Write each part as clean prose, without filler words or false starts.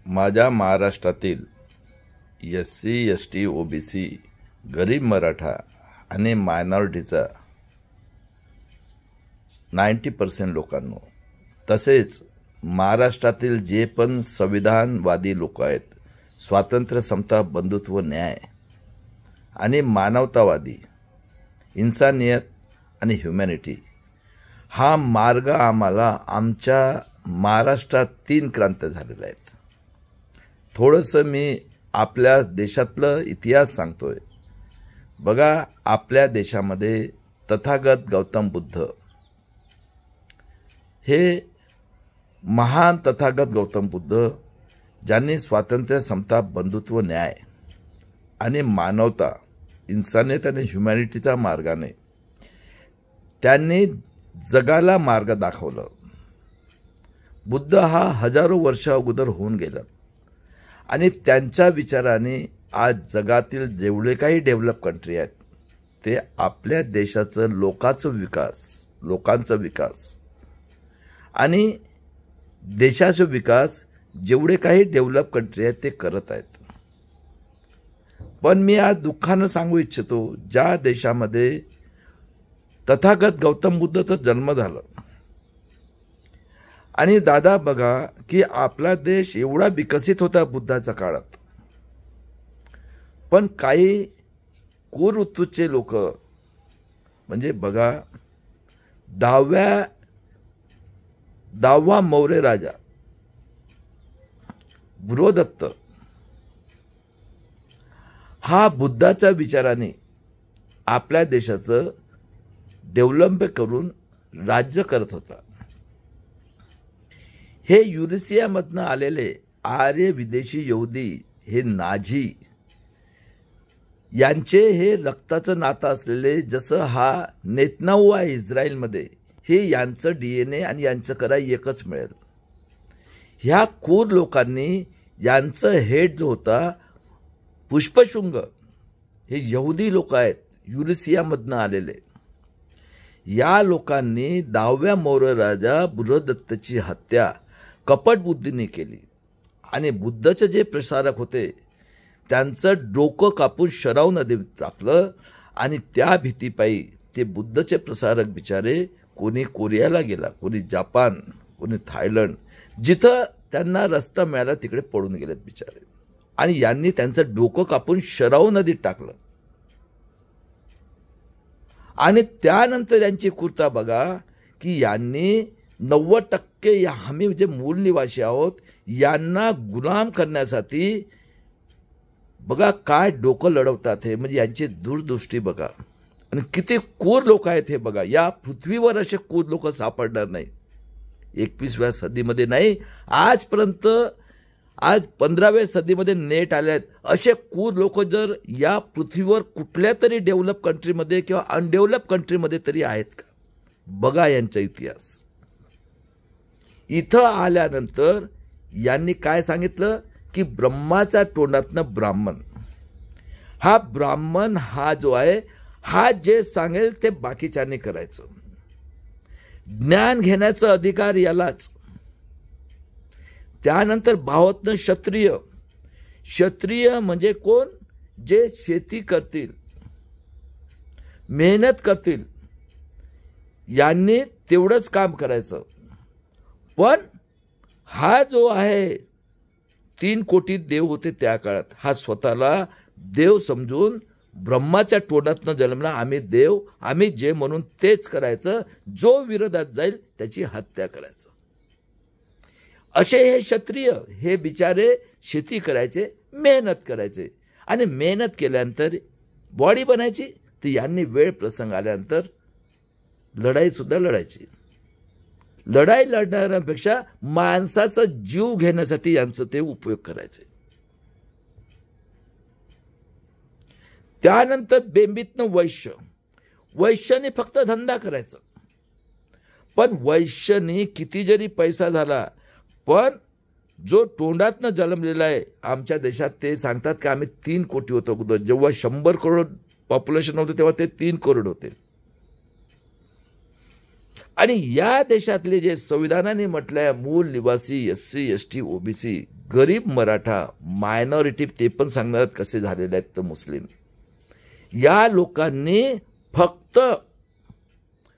माझ्या महाराष्ट्रातील SC ST OBC गरीब मराठा आणि मायनॉरिटीचा 90% लोकांनो, तसेच महाराष्ट्रातील जे पण संविधानवादी लोक आहेत, स्वातंत्र्य, समता, बंधुत्व, न्याय आणि मानवतावादी, इन्सानियत आणि ह्युमॅनिटी हा मार्ग आम्हाला आमच्या महाराष्ट्रात 3 क्रांत्या झालेल्या आहेत. थोडंसं मी आपल्या देशातलं इतिहास सांगतोय. बघा, आपल्या देशामध्ये तथागत गौतम बुद्ध हे महान तथागत गौतम बुद्ध ज्यांनी स्वातंत्र्य, समता, बंधुत्व, न्याय आणि मानवता, इन्सानियत आणि ह्युमॅनिटीच्या मार्गाने त्यांनी जगाला मार्ग दाखवलं. बुद्ध हा हजारो वर्ष अगोदर होऊन गेला आणि त्यांच्या विचाराने आज जगातील जेवढे काही डेव्हलप कंट्री आहेत ते आपल्या देशाचं लोकांचा विकास आणि देशाचा विकास जेवढे काही डेव्हलप कंट्री आहेत ते करत आहेत. पण मी आज दुःखानं सांगू इच्छितो, ज्या देशामध्ये तथागत गौतम बुद्धाचा जन्म झाला आणि दादा बघा की आपला देश एवढा विकसित होता बुद्धाच्या काळात, पण काही कुवृत्तीचे लोक म्हणजे बघा 10वा मौर्य राजा बृहदत्त हा बुद्धाच्या विचाराने आपल्या देशाचं डेव्हलपमेंट करून राज्य करत होता. हे युरेशियामधनं आलेले आर्य विदेशी यहुदी हे नाझी यांचे हे रक्ताचं नातं असलेले, जसं हा नेतन्याहू आहे इस्रायलमध्ये, हे यांचं DNA आणि यांचं कराय एकच मिळेल. ह्या क्रूर लोकांनी यांचं हेड जो होता पुष्पशृंग, हे यहुदी लोक आहेत युरेशियामधनं आलेले, या लोकांनी 10व्या मौर्य राजा बृहदत्तची हत्या कपटबुद्धीने केली आणि बुद्धाचे जे प्रसारक होते त्यांचं डोकं कापून शराव नदीत टाकलं आणि त्या भीतीपायी ते बुद्धचे प्रसारक बिचारे कोणी कोरियाला गेला, कोणी जपान, कोणी थायलंड, जिथं त्यांना रस्ता मिळाला तिकडे पडून गेलेत बिचारे. आणि यांनी त्यांचं डोकं कापून शराव नदीत टाकलं. आणि त्यानंतर यांची कृता बघा की यांनी 90% आम्ही जे मूळ निवासी आहोत यांना गुलाम करण्यासाठी बघा काय डोकं लढवतात. हे म्हणजे यांची दूरदृष्टी बघा आणि किती क्रूर लोक आहेत हे बघा. या पृथ्वीवर असे क्रूर लोक सापडणार नाही 21व्या सदीमध्ये नाही आजपर्यंत. आज 15व्या सदीमध्ये नेट आले आहेत. असे क्रूर लोक जर या पृथ्वीवर कुठल्या तरी डेव्हलप कंट्रीमध्ये किंवा अनडेव्हलप कंट्रीमध्ये तरी आहेत का? बघा यांचा इतिहास. इथं आल्यानंतर यांनी काय सांगितलं की ब्रह्माच्या तोंडातनं ब्राह्मण हा जो आहे हा जे सांगेल ते बाकीच्यांनी करायचं. ज्ञान घेण्याचा अधिकार यालाच. त्यानंतर भावातनं क्षत्रिय म्हणजे कोण? जे शेती करतील, मेहनत करतील, यांनी तेवढंच काम करायचं. पण हा जो आहे 3 कोटी देव होते त्या काळात, हा स्वतःला देव समजून ब्रह्माच्या तोंडातनं जन्मला. आम्ही देव, आम्ही जे म्हणून तेच करायचं, जो विरोधात जाईल त्याची हत्या करायचं. असे हे क्षत्रिय हे बिचारे शेती करायचे, मेहनत करायचे आणि मेहनत केल्यानंतर बॉडी बनायची. तर यांनी वेळ प्रसंग आल्यानंतर लढाईसुद्धा लढायची. लढाई लढणाऱ्यांपेक्षा माणसाचा जीव घेण्यासाठी यांचं ते उपयोग करायचे. त्यानंतर बेंबीतनं वैश्याने फक्त धंदा करायचा. पण वैश्याने किती जरी पैसा झाला, पण जो तोंडातनं जन्मलेला आहे आमच्या देशात, ते सांगतात की आम्ही 3 कोटी होतो अगोदर. जेव्हा 100 करोड पॉप्युलेशन होतं तेव्हा ते 3 करोड होते. आणि या देशातले जे संविधानाने म्हटलंय मूल निवासी SC ST OBC गरीब मराठा मायनॉरिटी ते पण सांगणार कसे झालेले आहेत तर मुस्लिम, या लोकांनी फक्त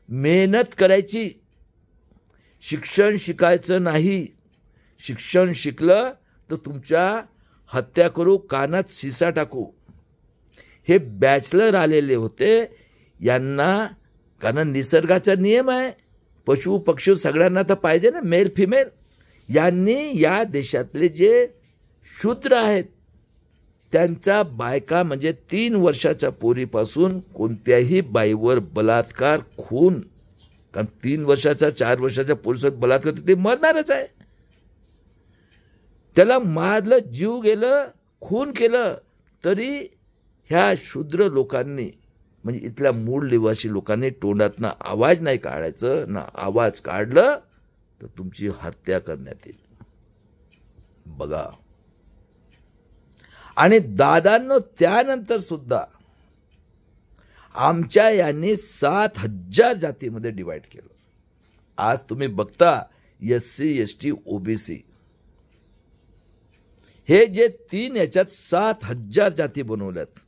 मेहनत करायची, शिक्षण शिकायचं नाही. शिक्षण शिकलं तर तुमच्या हत्या करू, कानात शिसा टाकू. हे बॅचलर आलेले होते यांना, कारण निसर्गाचा नियम आहे, पशु पक्षी सगळ्यांना तर पाहिजे ना, मेल फिमेल. यांनी या देशातले जे शूद्र आहेत त्यांचा बायका म्हणजे 3 वर्षाच्या पोरीपासून कोणत्याही बाईवर बलात्कार, खून, कारण 3 वर्षाच्या 4 वर्षाच्या पोरीसोबत बलात्कार ते मरणारच आहे. त्याला मारलं, जीव गेलं, खून केलं, तरी ह्या शूद्र लोकांनी म्हणजे इथल्या मूळ निवासी लोकांनी तोंडातनं आवाज नाही काढायचं, ना आवाज काढलं तर तुमची हत्या करण्यात येईल. बघा. आणि दादांनो त्यानंतर सुद्धा आमच्या यांनी 7,000 जातीमध्ये डिवाइड केलं. आज तुम्ही बघता SC ST OBC हे जे 3 याच्यात 7,000 जाती बनवल्यात.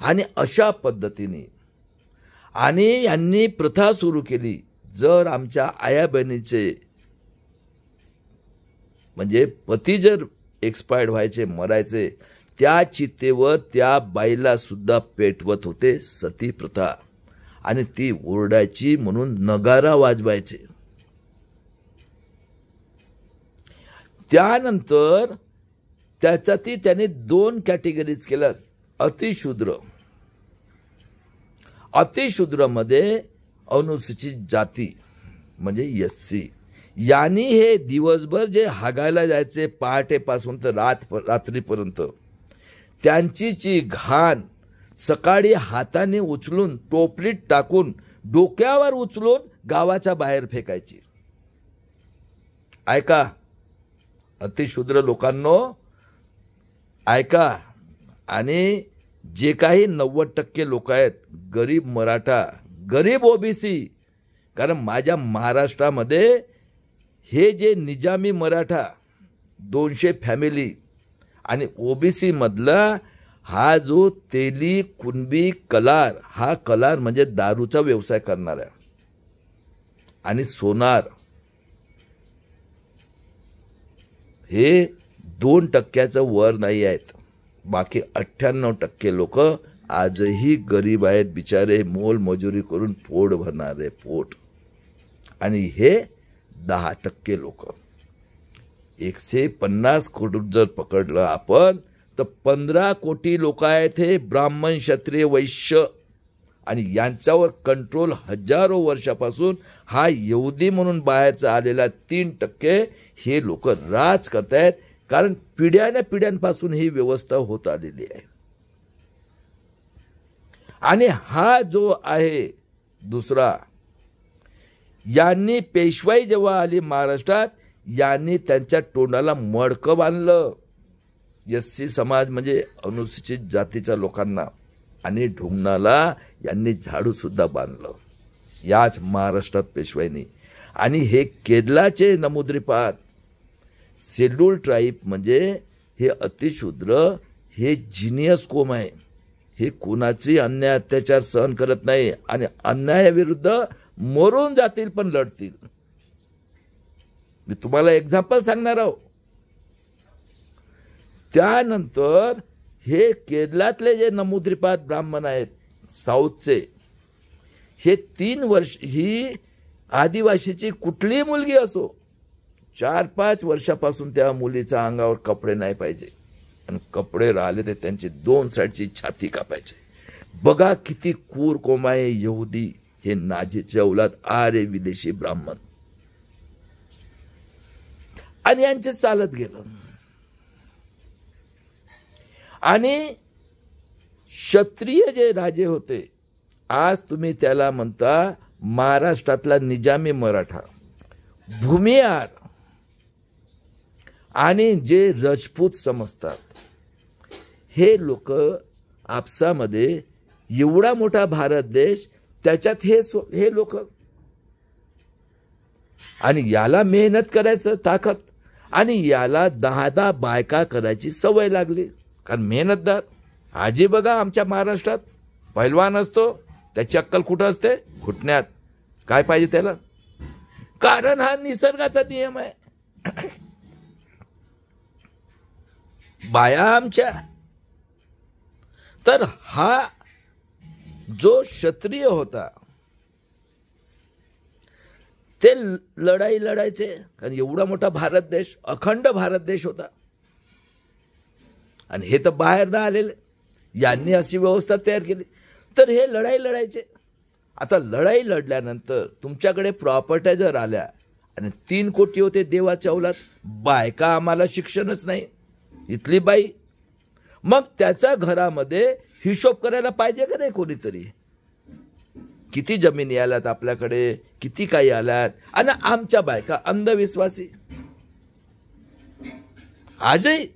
आणि अशा पद्धतीने आणि यांनी प्रथा सुरू केली, जर आमच्या आया बहिणीचे म्हणजे पती जर एक्सपायर्ड व्हायचे, मरायचे, त्या चितेवर त्या बाईला सुद्धा पेटवत होते, सती प्रथा. आणि ती ओरडायची म्हणून नगारा वाजवायचे. त्यानंतर त्याच्यातही त्याने 2 कॅटेगरीज केल्यात. अतिशूद्र, अतिशूद्रमध्ये अनुसूचित जाती म्हणजे SC, यांनी हे दिवसभर जे हागायला जायचे पहाटेपासून तर रात्रीपर्यंत, त्यांची जी घाण सकाळी हाताने उचलून टोपलीत टाकून डोक्यावर उचलून गावाच्या बाहेर फेकायची. ऐका अतिशूद्र लोकांनो, ऐका. आणि जे काही 90% लोक आहेत, गरीब मराठा, गरीब OBC, कारण माझ्या महाराष्ट्रामध्ये हे जे निजामी मराठा 200 फॅमिली आणि OBC मधला हा जो तेली कुणबी कलार, हा कलार म्हणजे दारूचा व्यवसाय करणारा आणि सोनार, हे 2% वर नाही आहेत. बाकी 98% लोक आजही गरीब आहेत, बिचारे मोलमजुरी करून पोट भरणारे पोट. आणि हे 10% लोक. 150 कोटी जर पकडलं आपण तर 15 कोटी लोक आहेत हे ब्राह्मण, क्षत्रिय, वैश्य. आणि यांच्यावर कंट्रोल हजारो वर्षापासून हा यहुदी म्हणून बाहेरचा आलेला 3% हे लोक राज करतायत, कारण पिढ्यानपिढ्यांपासून ही व्यवस्था होत आलेली आहे. आणि हा जो आहे दुसरा, यांनी पेशवाई जेव्हा आली महाराष्ट्रात, यांनी त्यांच्या तोंडाला मडकं बांधलं SC समाज म्हणजे अनुसूचित जातीच्या लोकांना, आणि ढुंगणाला यांनी झाडू सुद्धा बांधलं याच महाराष्ट्रात पेशवाईनी. आणि हे केरलाचे नमुद्रीपाद शेड्यूल ट्राईब म्हणजे हे अतिशूद्र, हे जिनियस कोम आहे. हे कोणाची अन्याय अत्याचार सहन करत नाही आणि अन्यायाविरुद्ध मरून जातील पण लढतील. मी तुम्हाला एक्झाम्पल सांगणार आहो. त्यानंतर हे केरळातले जे नमुद्रीपाद ब्राह्मण आहेत साऊथचे, हे 3 वर्ष ही आदिवासीची कुठलीही मुलगी असो, 4-5 वर्षापासून त्या मुलीच्या अंगावर कपडे नाही पाहिजे, आणि कपडे राहिले तर त्यांची 2 साईडची छाती कापायचे. बघा किती क्रूर कोम आहे यहुदी, हे नाझीचे औलाद, आरे विदेशी ब्राह्मण. आणि यांचे चालत गेलं. आणि क्षत्रिय जे राजे होते, आज तुम्ही त्याला म्हणता महाराष्ट्रातला निजामी मराठा, भूमिहार आणि जे राजपूत समजतात, हे लोक आपसामध्ये एवढा मोठा भारत देश, त्याच्यात हे लोक आणि याला मेहनत करायचं ताकद, आणि याला 10-10 बायका करायची सवय लागली. कारण मेहनतदार. आजी बघा आमच्या महाराष्ट्रात पैलवान असतो, त्याची अक्कल कुठं असते? घुटण्यात. काय पाहिजे त्याला? कारण हा निसर्गाचा नियम आहे. बाया आमच्या. तर हा जो क्षत्रिय होता ते लढाई लढायचे. कारण एवढा मोठा भारत देश, अखंड भारत देश होता, आणि हे तर बाहेर ना आलेले, यांनी अशी व्यवस्था तयार केली. तर हे लढाई लढायचे. आता लढाई लढल्यानंतर तुमच्याकडे प्रॉपर्ट्या जर आल्या, आणि 3 कोटी होते देवाच्या औलाद, बायका आम्हाला शिक्षणच नाही, इथली बाई, मग त्याच्या घरामध्ये हिशोब करायला पाहिजे का नाही कोणीतरी? किती जमिनी आल्यात आपल्याकडे, किती काही आल्यात, आणि आमच्या बायका अंधविश्वासी. आजही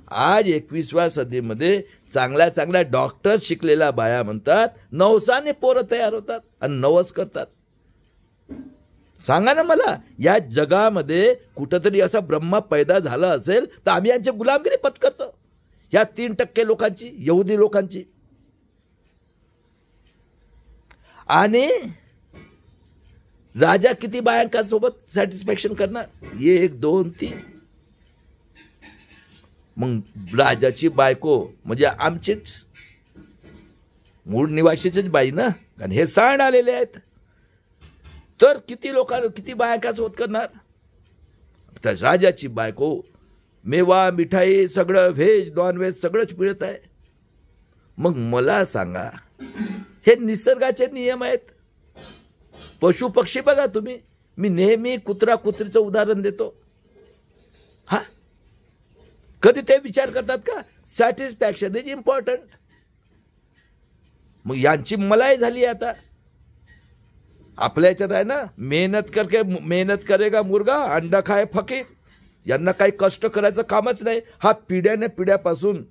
आज 21व्या सदीमध्ये चांगल्या चांगल्या डॉक्टर्स शिकलेल्या बाया म्हणतात नवसाने पोरं तयार होतात आणि नवस करतात. सांगा ना मला, या जगामध्ये कुठंतरी असा ब्रह्मा पैदा झाला असेल तर आम्ही यांची गुलामगिरी पत्करतो, या 3% लोकांची, यहुदी लोकांची. आणि राजा किती बायकांसोबत सॅटिस्फॅक्शन करणार? 1, 2, 3. मग राजाची बायको म्हणजे आमचीच मूळ निवासीचीच बाई ना, कारण हे सांड आलेले आहेत. तर किती लोकांना, किती बायकांसोबत करणार? तर राजाची बायको मेवा, मिठाई, सगळं व्हेज नॉन व्हेज सगळंच मिळत आहे. मग मला सांगा, हे निसर्गाचे नियम आहेत. पशु पक्षी बघा तुम्ही, मी नेहमी कुत्रा कुत्रीचं उदाहरण देतो. हा, कधी ते विचार करतात का सॅटिस्फॅक्शन इज इम्पॉर्टंट? मग यांची मलाई झाली आता. आपल्या याच्यात आहे ना, मेहनत करेगा मुर्गा अंडा खाए फकीर. यांना काही कष्ट करायचं कामच नाही. हा पिढ्याने पिढ्यापासून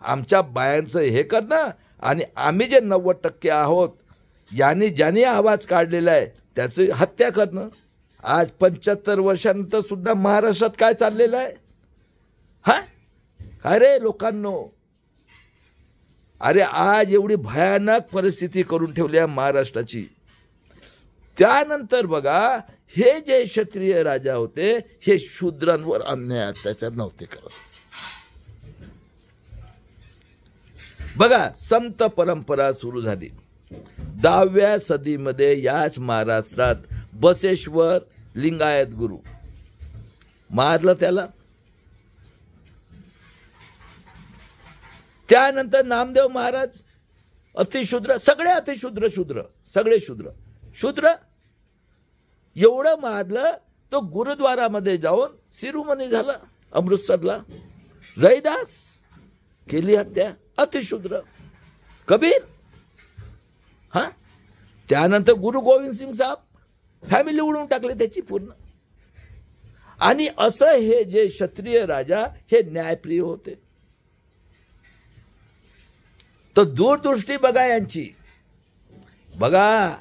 आमच्या बायांचं हे करणं, आणि आम्ही जे 90% आहोत यांनी ज्याने आवाज काढलेला आहे त्याची हत्या करणं. आज 75 वर्षानंतर सुद्धा महाराष्ट्रात काय चाललेलं आहे? हा, अरे लोकांनो, अरे आज एवढी भयानक परिस्थिती करून ठेवली आहे महाराष्ट्राची. त्यानंतर बघा, हे जे क्षत्रिय राजा होते हे शूद्रांवर अन्याय अत्याचार नव्हते करत. बघा, संत परंपरा सुरू झाली 10व्या सदीमध्ये. याच महाराष्ट्रात बसेश्वर लिंगायत गुरु मारलं त्याला. त्यानंतर नामदेव महाराज अतिशूद्र, सगळे अतिशूद्र, सगळे शूद्र एवढं मारलं तो गुरुद्वारामध्ये जाऊन शिरोमणी झाला अमृतसरला. रैदास केली हत्या, अतिशूद्र. कबीर, हा, त्यानंतर गुरु गोविंद सिंग साहेब फॅमिली उडून टाकले त्याची पूर्ण. आणि असं हे जे क्षत्रिय राजा हे न्यायप्रिय होते. तर दूरदृष्टी बघा यांची. बघा,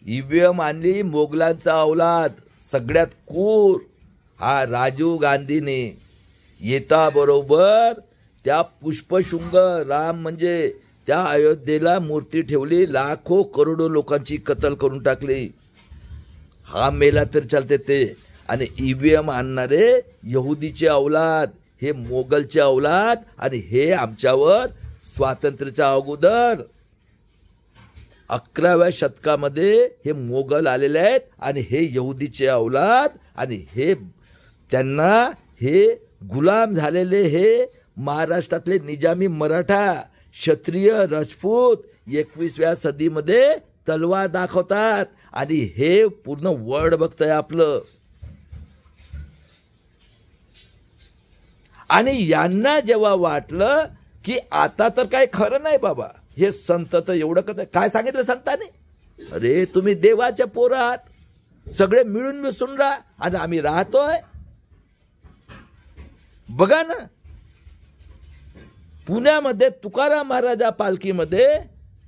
ईव्हीएम आणली मोगलांचा औलाद, सगळ्यात क्रूर हा राजीव गांधीने. येता बरोबर त्या पुष्पशृंग राम म्हणजे त्या अयोध्येला मूर्ती ठेवली, लाखो करोडो लोकांची कत्ल करून टाकली. हा मेला तर चालते ते. आणि ईव्हीएम आणणारे यहुदीचे औलाद, हे मोगलचे औलाद, आणि हे आमच्यावर स्वातंत्र्याच्या अगोदर 11व्या शतकामध्ये हे मोगल आलेले आहेत, आणि हे यहुदीचे औलाद, आणि हे त्यांना हे गुलाम झालेले हे महाराष्ट्रातले निजामी मराठा क्षत्रिय राजपूत 21व्या सदीमध्ये तलवार दाखवतात. आणि हे पूर्ण वर्ल्ड बघतंय आपलं. आणि यांना जेव्हा वाटलं की आता तर काय खरं नाही बाबा, हे संत तर एवढं काय सांगितलं संतांनी? अरे तुम्ही देवाच्या पोरं आहात, सगळे मिळून मिसळून राहा, आणि आम्ही राहतोय. बघा ना, पुण्यामध्ये तुकाराम महाराजा पालखीमध्ये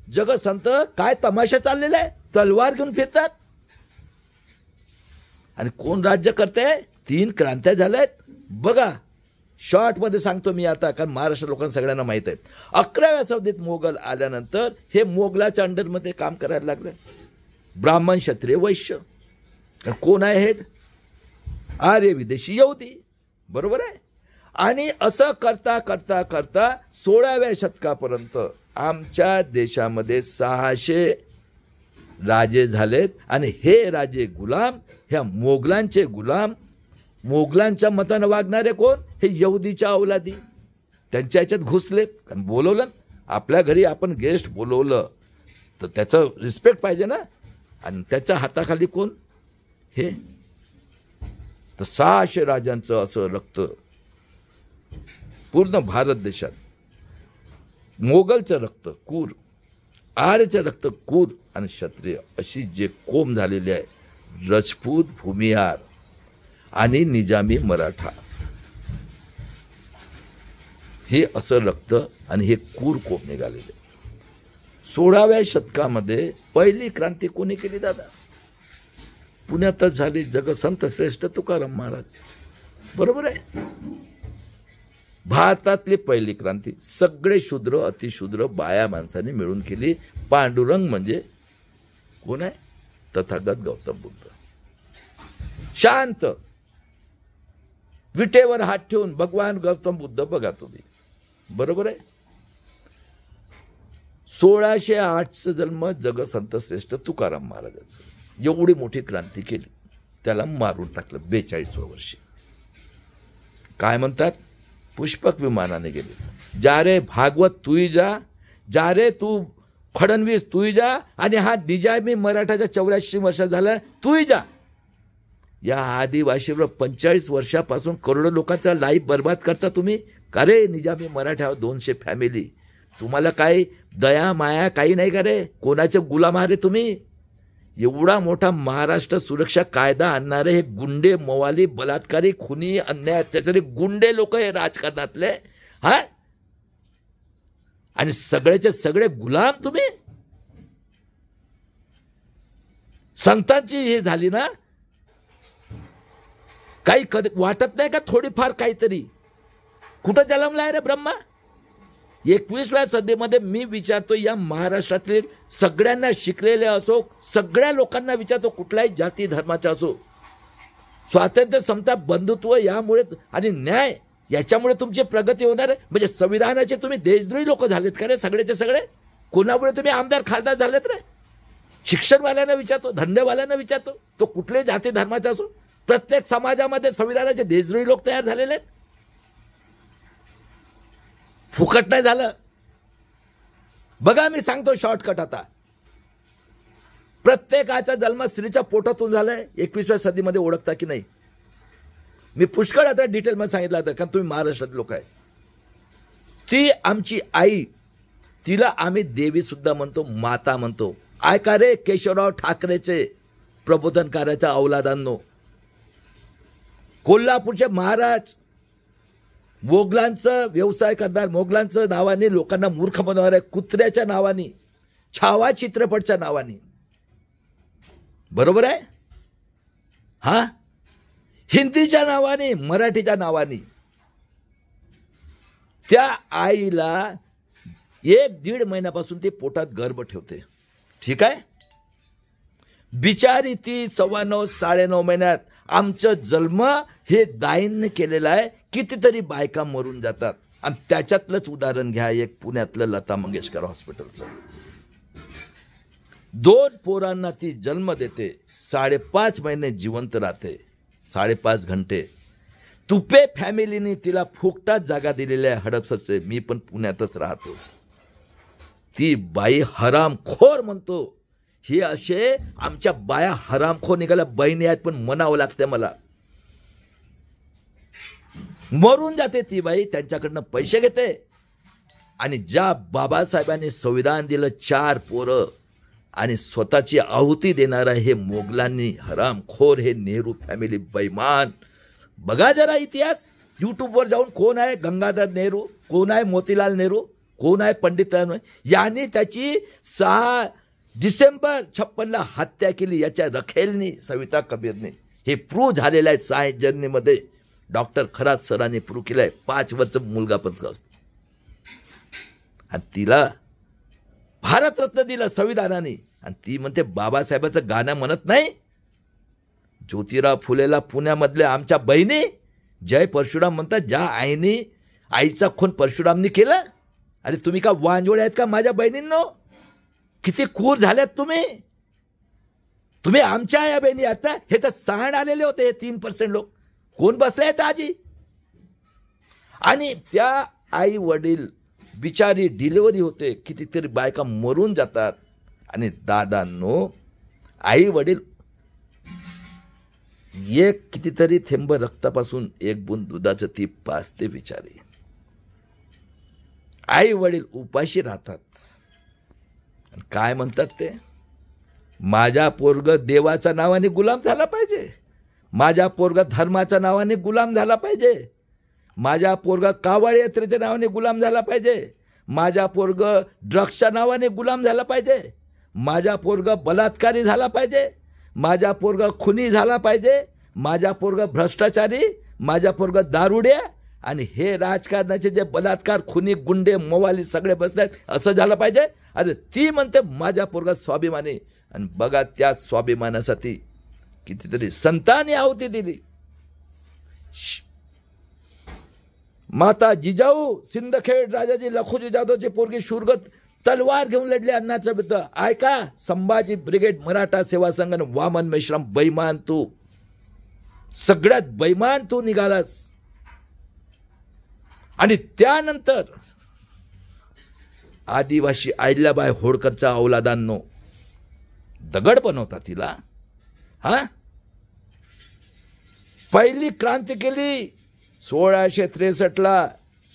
जगसंत काय तमाशा चाललेला आहे, तलवार घेऊन फिरतात. आणि कोण राज्य करते? 3 क्रांत्या झाल्यात बघा. शॉर्टमध्ये सांगतो मी आता, कारण महाराष्ट्र लोकांना सगळ्यांना माहीत आहे. 11व्या सदी मोगल आल्यानंतर हे मोगलाच्या अंडरमध्ये काम करायला लागले. ब्राह्मण, क्षत्रिय, वैश्य. कारण कोण आहे हेड? आर्य, विदेशी, यहुदी. बरोबर आहे. आणि असं करता करता करता 16व्या शतकापर्यंत आमच्या देशामध्ये 600 राजे झालेत. आणि हे राजे गुलाम, ह्या मोगलांचे गुलाम. मोगलांच्या मतानं वागणारे कोण? हे यहुदीच्या अवलादी. त्यांच्या ह्याच्यात घुसलेत. कारण बोलवलं आपल्या घरी, आपण गेस्ट बोलवलं तर त्याचं रिस्पेक्ट पाहिजे ना. आणि त्याच्या हाताखाली कोण? हे. तर 600 राजांचं असं रक्त पूर्ण भारत देशात. मोगलचं रक्त कूर, आर्यचं रक्त कूर आणि क्षत्रिय अशी जे कोम झालेली आहे, राजपूत, भूमिहार आणि निजामी मराठा, हे असं रक्त आणि हे कूर कोम निघालेले. 16व्या शतकामध्ये पहिली क्रांती कोणी केली दादा? पुण्यातच झाली. जगसंत श्रेष्ठ तुकाराम महाराज. बरोबर आहे. भारतातली पहिली क्रांती सगळे शूद्र अतिशूद्र बाया माणसांनी मिळून केली. पांडुरंग म्हणजे कोण आहे? तथागत गौतम बुद्ध. शांत विटेवर हात ठेवून भगवान गौतम बुद्ध बघा तुम्ही. बरोबर आहे. 1608चा जन्म जगसंत श्रेष्ठ तुकाराम महाराजांचा. एवढी मोठी क्रांती केली, त्याला मारून टाकलं 42व्या वर्षी. काय म्हणतात? पुष्पक विमानाने गेले. जा रे भागवत तूही जा, जा रे तू फडणवीस तूही जा, आणि हा निजामी मराठाच्या 84 वर्ष झाला तूही जा. या आदिवासीवर 45 वर्षापासून करोडो लोकांचा लाईफ बर्बाद करता तुम्ही. का रे निजामी मराठ्यावर 200 फॅमिली. तुम्हाला काही दया माया काही नाही का रे? कोणाचे गुलाम आहे रे तुम्ही? एवढा मोठा महाराष्ट्र सुरक्षा कायदा आणणारे हे गुंडे, मवाली, बलात्कारी, खुनी, अन्याय अत्याचारी गुंडे लोक हे राजकारणातले. हा, आणि सगळेचे सगळे गुलाम तुम्ही. संतांची हे झाली ना, काही कधी वाटत नाही का थोडीफार काहीतरी? कुठं जन्मलाय रे ब्रह्मा? 21व्या सदीमध्ये मी विचारतो, या महाराष्ट्रातील सगळ्यांना, शिकलेले असो, सगळ्या लोकांना विचारतो, कुठल्याही जाती धर्माचा असो, स्वातंत्र्य, समता, बंधुत्व यामुळे आणि न्याय याच्यामुळे तुमची प्रगती होणार आहे. म्हणजे संविधानाचे तुम्ही देशद्रोही लोक झालेत का रे सगळेचे सगळे? कोणामुळे तुम्ही आमदार खासदार झालेत रे? शिक्षणवाल्यांना विचारतो, धंदेवाल्यांना विचारतो, तो कुठल्याही जाती धर्माचा असो, प्रत्येक समाजामध्ये संविधानाचे देशद्रोही लोक तयार झालेले आहेत. फुकट नाही झालं. बघा मी सांगतो शॉर्टकट. आता प्रत्येकाचा जन्म स्त्रीच्या पोटातून झालाय. 21व्या सदीमध्ये ओळखता की नाही? मी पुष्कळ आता डिटेलमध्ये सांगितलं होतं, कारण तुम्ही महाराष्ट्रात लोक आहे. ती आमची आई, तिला आम्ही देवी सुद्धा म्हणतो, माता म्हणतो. ऐका रे केशवराव ठाकरेचे प्रबोधनकाराच्या अवलादांनो, कोल्हापूरचे महाराज, मोगलांचं व्यवसाय करणार, मोगलांचं नावाने लोकांना मूर्ख बनवणार आहे, कुत्र्याच्या नावाने, छावा चित्रपटच्या नावाने. बरोबर आहे? हा, हिंदीच्या नावाने, मराठीच्या नावाने. त्या आईला 1-1.5 महिन्यापासून ती पोटात गर्भ ठेवते. ठीक आहे. बिचारी ती 9.25 9.5 महिन्यात आमचं जन्म हे दाईंनी केलेलं आहे. कितीतरी बायका मरून जातात. आणि त्याच्यातलंच उदाहरण घ्या, एक पुण्यातलं लता मंगेशकर हॉस्पिटलचं. 2 पोरांना ती जन्म देते, 5.5 महिने जिवंत राहते, 5.5 घंटे. तुपे फॅमिलीने तिला फुकटात जागा दिलेली आहे हडपसरचे. मी पण पुण्यातच राहतो. ती बाई हरामखोर म्हणतो. हे असे आमच्या बाया हरामखोर निघाल्या. बहिणी आहेत पण म्हणावं लागते मला. मरून जाते ती बाई, त्यांच्याकडनं पैसे घेते. आणि ज्या बाबासाहेबांनी संविधान दिलं, 4 पोरं आणि स्वतःची आहुती देणारा हे मोगलांनी हरामखोर, हे नेहरू फॅमिली बैमान. बघा जरा इतिहास यूट्यूबवर जाऊन. कोण आहे गंगाधर नेहरू, कोण आहे मोतीलाल नेहरू, कोण आहे पंडित नेहरू. यांनी त्याची 6 डिसेंबर 56ला हत्या केली, याच्या रखेलनी, सविता कबीरने. हे प्रूव्ह झालेलं आहे सायन्स जर्नीमध्ये. डॉक्टर खरात सरांनी प्रूव्ह केलं आहे. 5 वर्ष मुलगा पण असतो आणि तिला भारतरत्न दिलं संविधानाने. आणि ती म्हणते बाबासाहेबाचं गाणं म्हणत नाही. ज्योतिराव फुलेला पुण्यामधल्या आमच्या बहिणी जय परशुराम म्हणतात. ज्या आईने आईचा खून परशुरामनी केला. अरे तुम्ही का वांजोळे आहेत का माझ्या बहिणींनो? किती क्रूर झाल्यात तुम्ही. तुम्ही आमच्या या बहिणी आता हे तर सांड आलेले होते. हे 3% लोक कोण बसले आहेत आजी. आणि त्या आई वडील बिचारी डिलिव्हरी होते, कितीतरी बायका मरून जातात. आणि दादांनो आई वडील एक कितीतरी थेंब रक्तापासून एक बूंद दुधाचं ती पाजते बिचारी. आई वडील उपाशी राहतात. काय म्हणतात ते, माझ्या पोरग देवाच्या नावाने गुलाम झाला पाहिजे, माझ्या पोरग धर्माच्या नावाने गुलाम झाला पाहिजे, माझ्या पोरग कावड यात्रेच्या नावाने गुलाम झाला पाहिजे, माझा पोरग ड्रग्सच्या नावाने गुलाम झाला पाहिजे, माझा पोरग बलात्कारी झाला पाहिजे, माझा पोरग खुनी झाला पाहिजे, माझा पोरग भ्रष्टाचारी, माझा पोरग दारुड्या. आणि हे राजकारणाचे जे बलात्कार खुनी गुंडे मवाली सगळे बसले आहेत असं झालं पाहिजे. अरे ती म्हणते माझा पोरगा स्वाभिमानी. आणि बघा त्या स्वाभिमानासाठी कितीतरी संतांनी आहुती दिली. माता जिजाऊ सिंदखेड राजाजी लखुजी जाधवची पोरगी शूरगत तलवार घेऊन लढली अण्णाच्या विरुद्ध. ऐका, संभाजी ब्रिगेड मराठा सेवा संघ वामन मेश्राम बैमान, तू सगळ्यात बैमान तू निघालास. आणि त्यानंतर आदिवासी अहिल्याबाई होळकरच्या औलादांनो दगड बनवता तिला. हा पहिली क्रांती केली 1663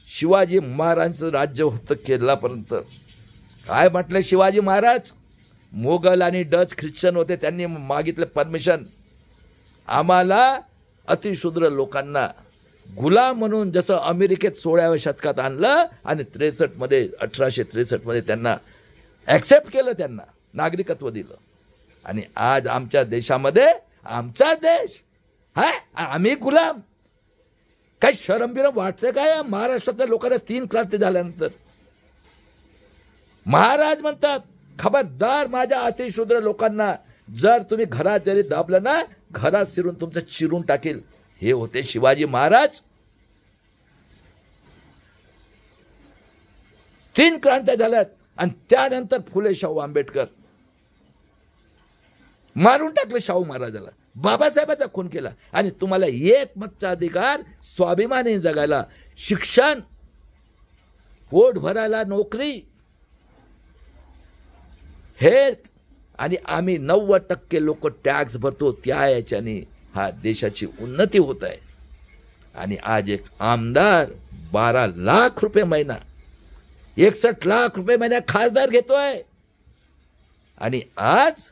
शिवाजी महाराजांचं राज्य होतं केरळापर्यंत. काय म्हटलं शिवाजी महाराज, मोगल आणि डच ख्रिश्चन होते, त्यांनी मागितलं परमिशन आम्हाला अतिशूद्र लोकांना गुलाम म्हणून जसं अमेरिकेत 16व्या शतकात आणलं आणि 1863 त्यांना ॲक्सेप्ट केलं, त्यांना नागरिकत्व दिलं. आणि आज आमच्या देशामध्ये आमचा देश हा आम्ही गुलाम. काही शरम बिरम वाटते काय महाराष्ट्रातल्या लोकांना 3 क्रांती झाल्यानंतर? महाराज म्हणतात खबरदार माझ्या अतिशूद्र लोकांना जर तुम्ही घरात जरी दाबलं ना, घरात शिरून तुमचं चिरून टाकेल. हे होते शिवाजी महाराज. 3 क्रांत्या झाल्यात. आणि त्यानंतर फुले शाहू आंबेडकर मारून टाकलं शाहू महाराजाला, बाबासाहेबाचा खून केला. आणि तुम्हाला एक मताधिकार, स्वाभिमानी जगायला, शिक्षण, पोट भरायला नोकरी, हेल्थ, आणि आम्ही 90% लोक टॅक्स भरतो. त्या याच्याने हा देशाची उन्नती होत आहे. आणि आज एक आमदार 12 लाख रुपये महिना, 61 लाख रुपये महिना खासदार घेतोय. आणि आज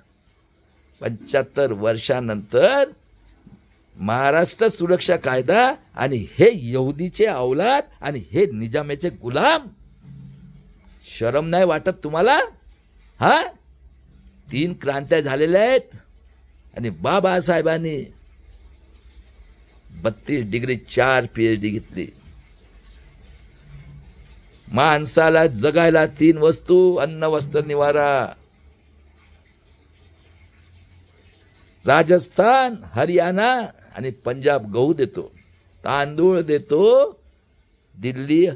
75 वर्षानंतर महाराष्ट्र सुरक्षा कायदा आणि हे यहुदीचे औलाद आणि हे निजामाचे गुलाम. शरम नाही वाटत तुम्हाला? हा 3 क्रांत्या झालेल्या आहेत. आणि बाबासाहेबांनी 32 डिग्री 4 PhD घेतली. माणसाला जगायला 3 वस्तू, अन्न वस्त्र निवारा. राजस्थान, हरियाणा आणि पंजाब गहू देतो, तांदूळ देतो दिल्ली,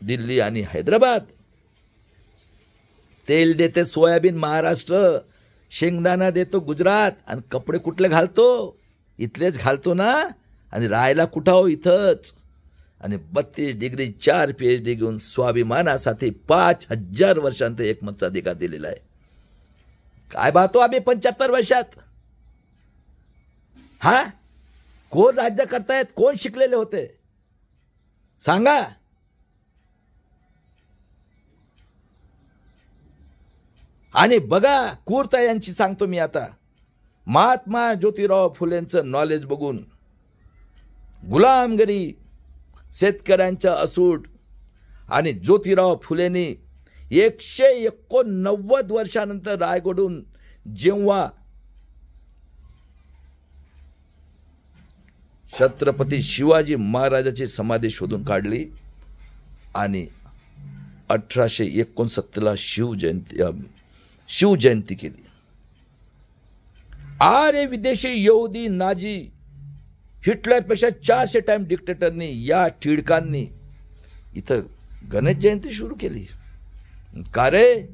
दिल्ली आणि हैदराबाद. तेल देते सोयाबीन महाराष्ट्र, शेंगदाणा देतो गुजरात. आणि कपडे कुठले घालतो? इथलेच घालतो ना. आणि राहायला कुठं हो? इथंच. आणि 32 डिग्री 4 PhD घेऊन स्वाभिमानासाठी 5000 वर्षांत एकमतचा अधिकार दिलेला आहे. काय पाहतो आम्ही 75 वर्षात? हा कोण राज्य करतायत? कोण शिकलेले होते सांगा? आणि बघा क्रूरता यांची सांगतो मी आता. महात्मा ज्योतिराव फुलेंचं नॉलेज बघून गुलामगिरी, शेतकऱ्यांचा असूड, आणि ज्योतिराव फुलेंनी 189 वर्षानंतर रायगडहून जेव्हा छत्रपती शिवाजी महाराजाची समाधी शोधून काढली आणि 1869ला शिवजयंती केली. अरे विदेशी यहुदी नाझी हिटलरपेक्षा 400 टाइम डिक्टेटरनी या टिळकांनी इथं गणेश जयंती सुरू केली. का रे?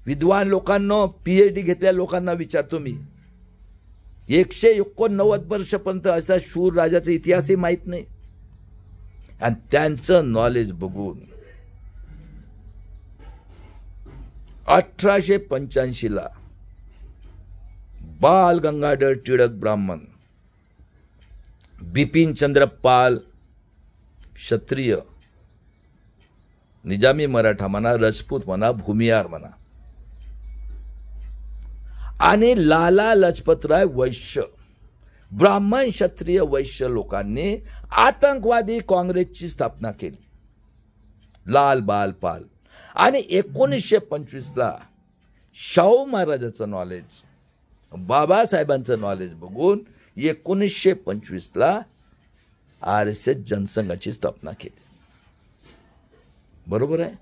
विद्वान लोकांना, PhD घेतलेल्या लोकांना विचारतो मी, 189 वर्षपर्यंत असा शूर राजाचा इतिहासही माहीत नाही. आणि त्यांचं नॉलेज बघून 1885ला बाल गंगाधर टिळक ब्राह्मण, बिपिन चंद्र पाल क्षत्रिय, निजामी मराठा म्हणा, राजपूत म्हणा, भूमियार म्हणा, आणि लाला लजपतराय वैश्य, ब्राह्मण क्षत्रिय वैश्य लोकांनी आतंकवादी काँग्रेसची स्थापना केली. लाल बाल पाल. आणि 1925ला शाहू महाराजांचं नॉलेज, बाबासाहेबांचं नॉलेज बघून 1925ला RSS जनसंघाची स्थापना केली. बरोबर आहे.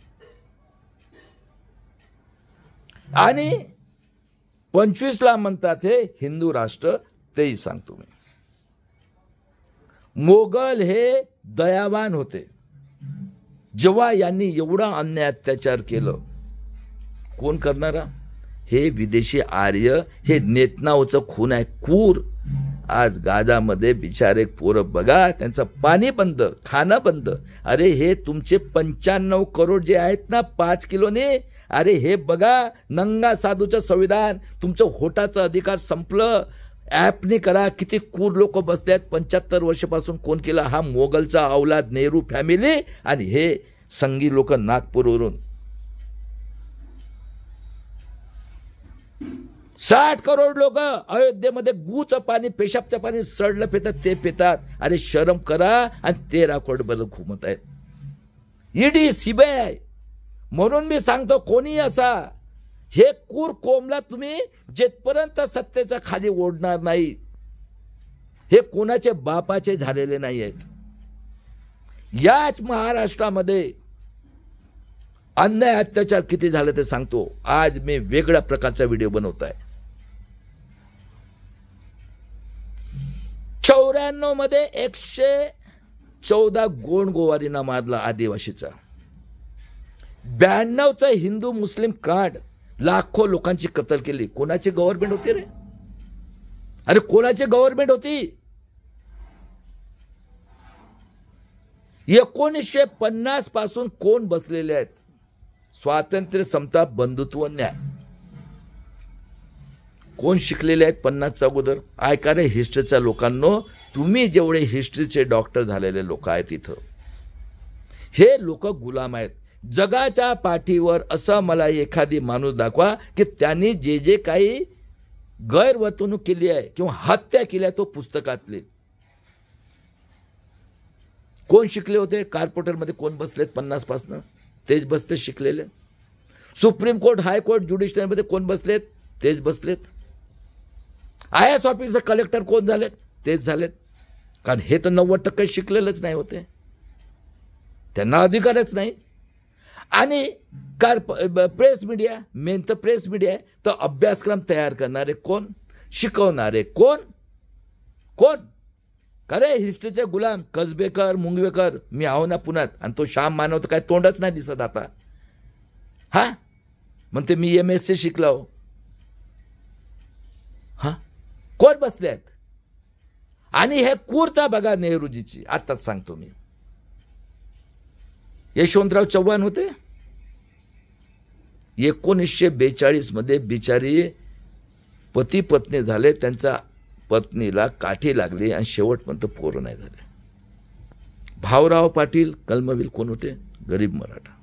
आणि 25ला म्हणतात हे हिंदू राष्ट्र, तेही सांगतो मी. मोगल हे दयावान होते. जेव्हा यांनी एवढा अन्याय अत्याचार केलं, कोण करणारा? हे विदेशी आर्य, हे नेतनावचं खून आहे, क्रूर. आज गाजामध्ये बिचारे पोरं बघा, त्यांचं पाणी बंद, खाणं बंद. अरे हे तुमचे 95 करोड जे आहेत ना 5 किलोने, अरे हे बघा, नंगा साधूचं संविधान, तुमचं होटाचं अधिकार संपलं. ॲपने करा. किती क्रूर लोक बसले आहेत. 75 वर्षापासून कोण केला? हा मोगलचा अवलाद, नेहरू फॅमिली. आणि हे संगी लोक नागपूरवरून 60 करोड लोक अयोध्येमध्ये गूचं पाणी, पेशाबचं पाणी सडलं पितात, ते पितात. अरे शरम करा. आणि 13 करोड बरं घुमत आहेत. ED, CBI. म्हणून मी सांगतो, कोणी असा, हे क्रूर कोंबला तुम्ही जेथपर्यंत सत्तेचा खाली ओढणार नाही, हे कोणाचे बापाचे झालेले नाही आहेत. याच महाराष्ट्रामध्ये अन्याय अत्याचार किती झाले ते सांगतो. आज मी वेगळ्या प्रकारचा व्हिडिओ बनवत आहे. 94 मध्ये 114 गोंड गोवारीना मारला आदिवासीचा. 92चं हिंदू मुस्लिम कांड, लाखो लोकांची कत्ल केली. कोणाची गव्हर्नमेंट होती रे? अरे कोणाची गव्हर्नमेंट होती? 1950 पासून कोण बसलेले आहेत? स्वातंत्र्य, समता, बंधुत्व, न्याय. कोण शिकलेले आहेत 50च्या अगोदर? ऐका रे हिस्ट्रीच्या लोकांनो, तुम्ही जेवढे हिस्ट्रीचे डॉक्टर झालेले लोक आहेत इथं, हे लोक गुलाम आहेत. जगाच्या पाठीवर असं मला एखादी माणूस दाखवा की त्यांनी जे जे काही गैरवर्तणूक केली आहे किंवा हत्या केली आहे तो पुस्तकातले. कोण शिकले होते? कॉर्पोरेटरमध्ये कोण बसलेत 50 पासून? तेच बसले शिकलेले. सुप्रीम कोर्ट, हायकोर्ट, ज्युडिशरीमध्ये कोण बसलेत? तेच बसलेत. IAS ऑफिसर, कलेक्टर कोण झालेत? तेच झालेत. कारण हे तर 90% शिकलेलंच नाही होते, त्यांना अधिकारच नाही. आणि प्रेस मीडिया, मेन तर प्रेस मीडिया आहे, तर अभ्यासक्रम तयार करणारे कोण? शिकवणारे कोण? कोण? खरे हिस्ट्रीचे गुलाम कसबेकर, मुंगवेकर. मी आहो ना पुण्यात, आणि तो श्याम मानव तर काय तोंडच नाही दिसत आता. हा म्हणते मी MSc शिकलो. हा कोण बसले आहेत? आणि हे क्रूरता बघा नेहरूजीची. आताच सांगतो मी. यशवंतराव चव्हाण होते. 1942 मध्ये बिचारी पती पत्नी झाले. त्यांच्या पत्नीला काठी लागली आणि शेवटपर्यंत पोरं नाही झाले. भाऊराव पाटील कलमवील कोण होते? गरीब मराठा.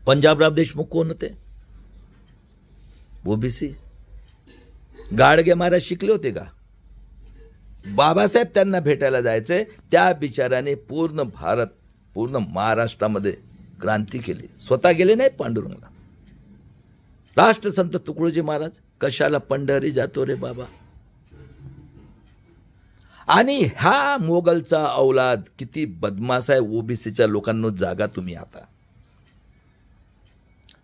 पंजाबराव देशमुख कोण होते? OBC. गाडगे महाराज शिकले होते का? बाबासाहेब त्यांना भेटायला जायचे. त्या बिचाऱ्याने पूर्ण भारत, पूर्ण महाराष्ट्रामध्ये क्रांती केली. स्वतः गेले नाही पांडुरंगला. राष्ट्रसंत तुकडोजी महाराज, कशाला पंढरी जातो रे बाबा. आणि हा मोगलचा औलाद किती बदमाश आहे. ओबीसीच्या लोकांना जागा तुम्ही आता.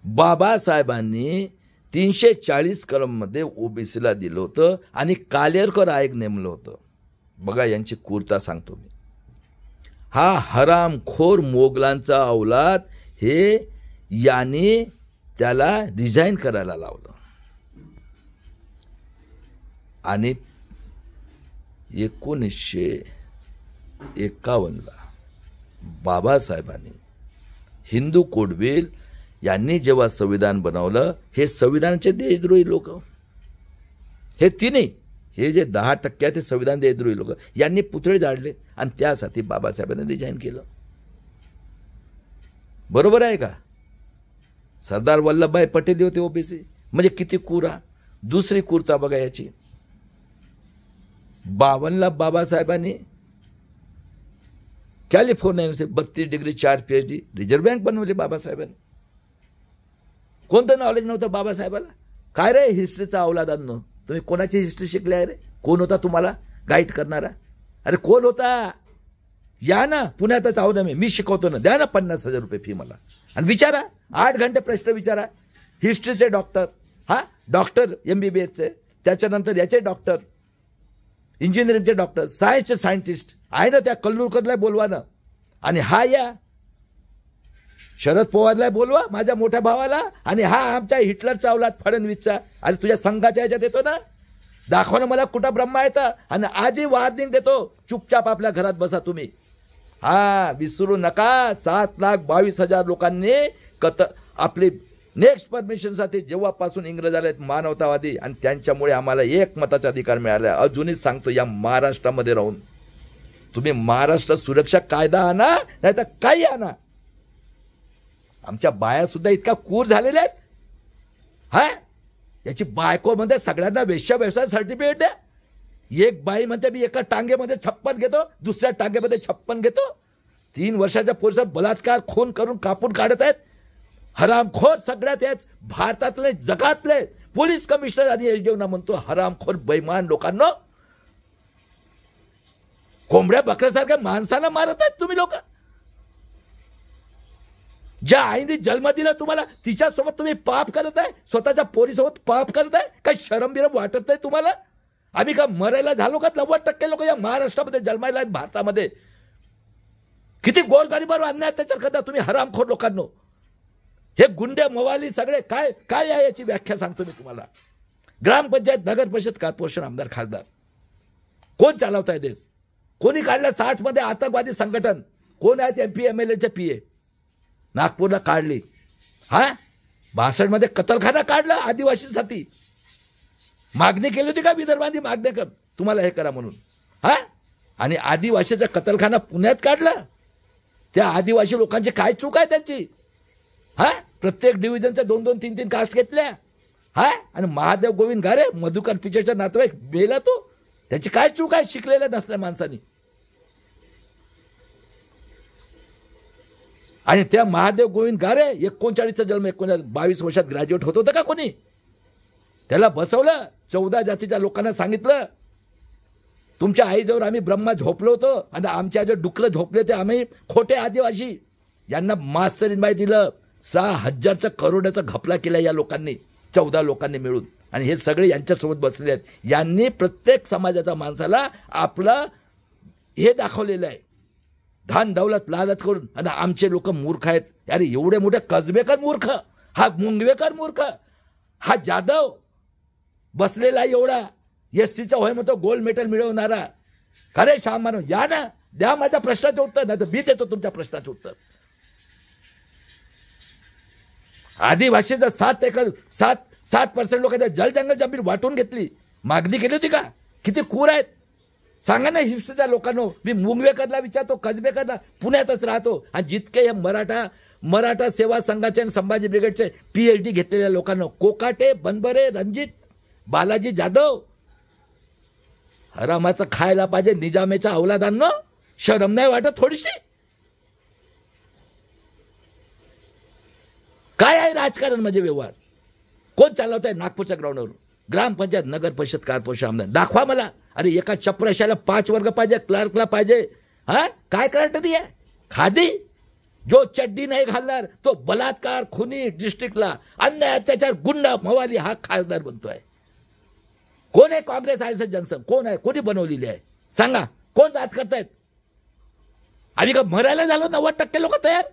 बाबासाहेबांनी 340 कलममध्ये ओबीसीला दिलं होतं आणि कालेरकर आयोग नेमलं होतं. बघा यांची क्रूरता सांगतो मी. हा हरामखोर मोगलांचा औलाद हे याने त्याला रिझाईन करायला लावलं. आणि 1951ला बाबासाहेबांनी हिंदू कोडविल यांनी जेव्हा संविधान बनवलं, हे संविधानाचे देशद्रोही लोक, हे तिन्ही, हे जे 10% आहेत ते संविधान देशद्रोही लोक, यांनी पुतळे जाळले आणि त्यासाठी बाबासाहेबांनी रिझाईन केलं. बरोबर आहे का? सरदार वल्लभभाई पटेल होते ओबीसी. म्हणजे किती क्रूरा. दुसरी क्रूरता बघा याची. 52ला बाबासाहेबांनी California university 32 degree 4 PhD reserve bank बनवली बाबासाहेबांनी. कोणतं नॉलेज नव्हतं बाबासाहेबाला. काय रे हिस्ट्रीचा औलादांनो, तुम्ही कोणाची हिस्ट्री शिकले आहे रे? कोण होता तुम्हाला गाईड करणारा? अरे कोण होता? या ना पुण्यातच आहो ना, मी शिकवतो ना, द्या ना 50,000 रुपये फी मला आणि विचारा, 8 घंटे प्रश्न विचारा. हिस्ट्रीचे डॉक्टर, हा डॉक्टर MBBSचे, त्याच्यानंतर याचे डॉक्टर, इंजिनिअरिंगचे डॉक्टर, सायन्सचे सायंटिस्ट आहे ना, त्या कल्लूरकरला बोलवा ना. आणि हा या शरद पवारला बोलवा, माझ्या मोठ्या भावाला. आणि हा आमच्या हिटलरचा औलाद फडणवीसचा. आणि तुझ्या संघाच्या ह्याच्यात येतो ना, दाखवा ना मला कुठं ब्रह्मा येतं. आणि आजही वॉर्निंग देतो, चुपचाप आपल्या घरात बसा तुम्ही. हा विसरू नका, 7,22,000 लोकांनी आपली नेक्स्ट परमिशनसाठी जेव्हापासून इंग्रज आले मानवतावादी, आणि त्यांच्यामुळे आम्हाला एक मताचा अधिकार मिळाला. अजूनही सांगतो, या महाराष्ट्रामध्ये राहून तुम्ही महाराष्ट्र सुरक्षा कायदा आणा, नाही तर काही आणा. आमच्या बाया सुद्धा इतका क्रूर झालेल्या आहेत. हा याची बायको म्हणते सगळ्यांना वेश्या व्यवसाय सर्टिफिकेट द्या. एक बाई म्हणते मी एका टांगेमध्ये 56 घेतो, दुसऱ्या टांगेमध्ये 56 घेतो. 3 वर्षाच्या पोलिसात बलात्कार खून करून कापून काढत आहेत. हरामखोर सगळ्यात याच भारतातले जगातले पोलीस कमिशनर आणि एसडीओना म्हणतो हरामखोर बेईमान लोकांना. कोंबड्या बकऱ्यासारख्या माणसाला मारत आहेत तुम्ही लोक. ज्या आईने जन्म दिला तुम्हाला, तिच्यासोबत तुम्ही पाप करत आहे, स्वतःच्या पोरीसोबत पाप करत आहे. काय शरम बिरम वाटत नाही तुम्हाला? आम्ही का मरायला झालो का? 90% लोक या महाराष्ट्रामध्ये जन्मायला आहेत. भारतामध्ये किती गोरगरिबांवर अन्याय अत्याचार करता तुम्ही हरामखोर लोकांनो. हे गुंडे मवाली सगळे काय काय आहे याची व्याख्या सांगतो मी तुम्हाला. ग्रामपंचायत, नगर परिषद, कॉर्पोरेशन, आमदार, खासदार कोण चालवत आहे देश? कोणी काढलं? 60 मध्ये आतंकवादी संघटन कोण आहेत? MP MLA चे PA नागपूरला काढली. हा 62 मध्ये कतलखाना काढला आदिवासीसाठी. मागणी केली होती का विदर्भांनी मागणी कर तुम्हाला हे करा म्हणून? हा आणि आदिवासीचा कतलखाना पुण्यात काढला. त्या आदिवासी लोकांची काय चूक आहे त्यांची? हा प्रत्येक डिव्हिजनच्या 2-2, 3-3 कास्ट घेतल्या. हा आणि महादेव गोविंद गारे मधुकर पिचेचा नातेवाईक मेला तो. त्याची काय चूक आहे शिकलेल्या नसल्या माणसानी? आणि त्या महादेव गोविंद गारे 39चा जन्म, 22 वर्षात ग्रॅज्युएट होत होतं का कोणी? त्याला बसवलं. 14 जातीच्या लोकांना सांगितलं तुमच्या आईजवळ आम्ही ब्रह्मा झोपलो होतो आणि आमच्या आईजवळ डुकरं झोपले ते आम्ही खोटे आदिवासी. यांना मास्तरीन बाई दिलं. 6,000 करोडाचा घपला केला या लोकांनी, 14 लोकांनी मिळून. आणि हे सगळे यांच्यासोबत बसलेले आहेत. यांनी प्रत्येक समाजाच्या माणसाला आपलं हे दाखवलेलं आहे, धन दौलत लालच करून. आणि आमचे लोक मूर्ख आहेत. अरे एवढे मोठे कसबेकर मूर्ख, हा मुंगवेकर मूर्ख, हा जाधव बसलेला एवढा SCचा होय म्हणतो गोल्ड मेडल मिळवणारा. खरे श्याम मानव या ना, द्या माझ्या प्रश्नाचं उत्तर, नाही तर मी देतो तुमच्या प्रश्नाचं उत्तर. आदिवासीचा 7% लोकांच्या जल जंगल जमीन वाटून घेतली. मागणी केली होती का? किती क्रूर आहेत सांगा ना हिस्ट्रीच्या लोकांनो. मी मुंगवेकरला विचारतो, कसबेकरला, पुण्यातच राहतो. आणि जितके हे मराठा सेवा संघाचे आणि संभाजी ब्रिगेडचे PhD घेतलेल्या लोकांना, कोकाटे, बनबरे, रणजित, बालाजी जाधव, हरामाचं खायला पाहिजे निजामेच्या औलादांना. शरम नाही वाटत थोडीशी? काय आहे राजकारण म्हणजे व्यवहार? कोण चालवत आहे नागपूरच्या ग्राउंडवर? ग्रामपंचायत, नगर परिषद, कॉर्पोरेशन, आमदार दाखवा मला. अरे एका चपराशाला 5 वर्ग पाहिजे, क्लर्कला पाहिजे. हा काय क्रायटेरिया आहे? खादी जो चड्डी नाही घालणार तो बलात्कार, खुनी, डिस्ट्रिक्टला अन्याय, अत्याचार, गुंडा, मवाली हा खासदार बनतोय. कोण आहे काँग्रेस आय जनसंघ? कोण आहे? कोणी बनवलेली आहे? सांगा, कोण राज करतायत? आम्ही का मरायला झालो? 90% लोक तयार.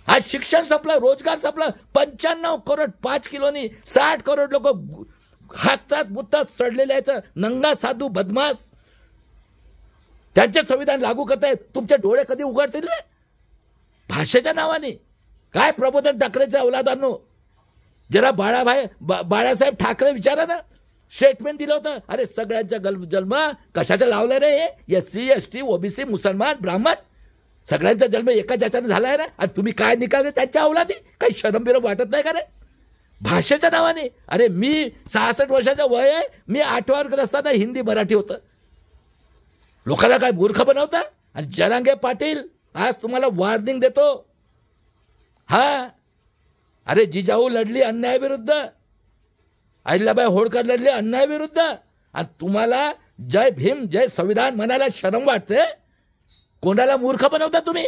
आज शिक्षण संपलं, रोजगार संपलं. 95 करोड 5 किलोनी 60 करोड लोक हाकतात, मुतात, सडलेले याचं नंगा साधू बदमाश त्यांचे संविधान लागू करतायत. तुमचे डोळे कधी उघडतील रे? भाषेच्या नावाने काय प्रबोधन ठाकरेच्या औलादांनो, जरा बाळासाहेब ठाकरे विचारा ना, स्टेटमेंट दिलं होतं. अरे सगळ्यांचा जन्म कशाचा लावला रे? SC ST OBC मुसलमान ब्राह्मण सगळ्यांचा जन्म एकाच याच्याने झालाय ना. आणि तुम्ही काय निकाल त्यांच्या औलादी? काही शरम बिरम वाटत नाही का रे भाषेच्या नावाने? अरे मी 66 वर्षाचा वय आहे, मी 8व्या वर्गात असताना हिंदी मराठी होतं. लोकांना काय मूर्ख बनवता? आणि जरांगे पाटील आज तुम्हाला वॉर्निंग देतो. हा अरे जिजाऊ लढली अन्यायाविरुद्ध, अहिल्याबाई होळकर लढली अन्यायाविरुद्ध, आणि तुम्हाला जय भीम जय संविधान म्हणायला शरम वाटते? कोणाला मूर्ख बनवता तुम्ही?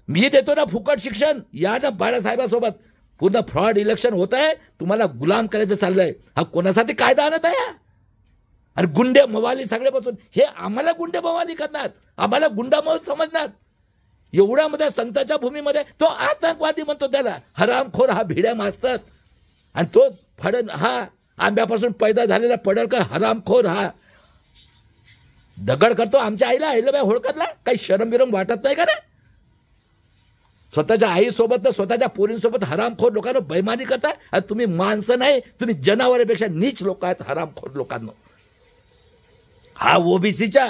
मी देतो ना फुकट शिक्षण, या ना बाळासाहेबासोबत. पूर्ण फ्रॉड इलेक्शन होत आहे, तुम्हाला गुलाम करायचं चाललंय. हा कोणासाठी कायदा आणत आहे? आणि गुंडे मवाली सगळे बसून हे आम्हाला गुंडे मवाली करणार, आम्हाला गुंडामोल समजणार. एवढ्या मध्ये संतांच्या भूमीमध्ये तो आतंकवादी म्हणतो त्याला. हरामखोर हा भिड्या मास्तर. आणि तो हा आंब्यापासून पैदा झालेला पडळकर हरामखोर हा दगड करतो आमच्या आईला, अहिल्याबाई होळकरला. काही शरम बिरम वाटत नाही का रे? स्वतःच्या आईसोबत स्वतःच्या पोरींसोबत हरामखोर लोकांना बैमानी करता. आणि तुम्ही माणसं नाही, तुम्ही जनावरांपेक्षा नीच लोक आहेत हरामखोर लोकांना. हा ओबीसीचा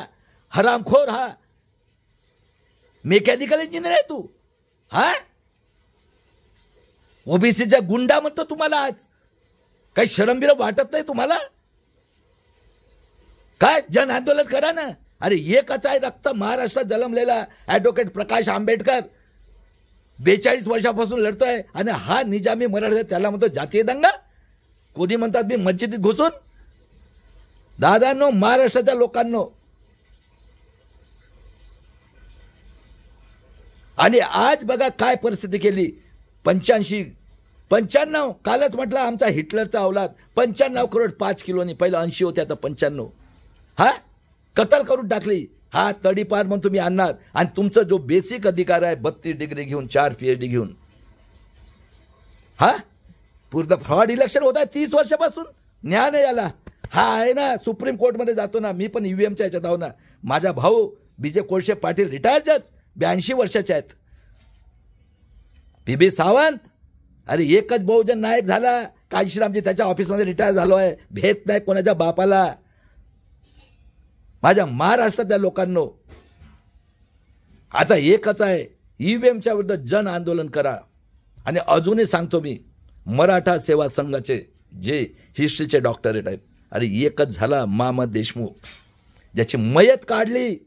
हरामखोर, हा मेकॅनिकल इंजिनियर आहे तू. हा ओबीसीचा गुंडा म्हणतो तुम्हाला. आज काही शरम बिरम वाटत नाही तुम्हाला? काय जन आंदोलन करा ना. अरे एकच आहे रक्त महाराष्ट्रात जन्मलेला ॲडव्होकेट प्रकाश आंबेडकर 42 वर्षापासून लढतोय. आणि हा निजामी मराठा त्याला म्हणतो जातीय दंगा. कोणी म्हणतात मी मस्जिदीत घुसून. दादांनो, महाराष्ट्राच्या लोकांनो, आणि आज बघा काय परिस्थिती केली. 95 कालच म्हटलं आमचा हिटलरचा अवलाद 95 करोड 5 किलोनी, पहिलं 80 होते आता 95. हा कत्ल करून टाकली. हा तडीपार म्हणून तुम्ही आणणार. आणि तुमचा जो बेसिक अधिकार आहे 32 डिग्री घेऊन 4 PhD घेऊन, हा पूर्ण फ्रॉड इलेक्शन होत आहे 30 वर्षापासून. न्याय नाही आला. हा आहे ना सुप्रीम कोर्टमध्ये जातो ना. मी पण EVMच्या याच्यात आहो ना. माझा भाऊ BJ कोळशे पाटील रिटायर जज 82 वर्षाचे आहेत. PB सावंत अरे एकच बहुजन नायक झाला. कांशीरामजी त्याच्या ऑफिसमध्ये रिटायर झालो आहे. भेट नाही कोणाच्या बापाला. माझ्या महाराष्ट्रातल्या लोकांनो, आता एकच आहे, EVMच्या विरुद्ध जन आंदोलन करा. आणि अजूनही सांगतो मी, मराठा सेवा संघाचे जे हिस्ट्रीचे डॉक्टरेट आहेत, अरे एकच झाला मामा देशमुख, ज्याची मयत काढली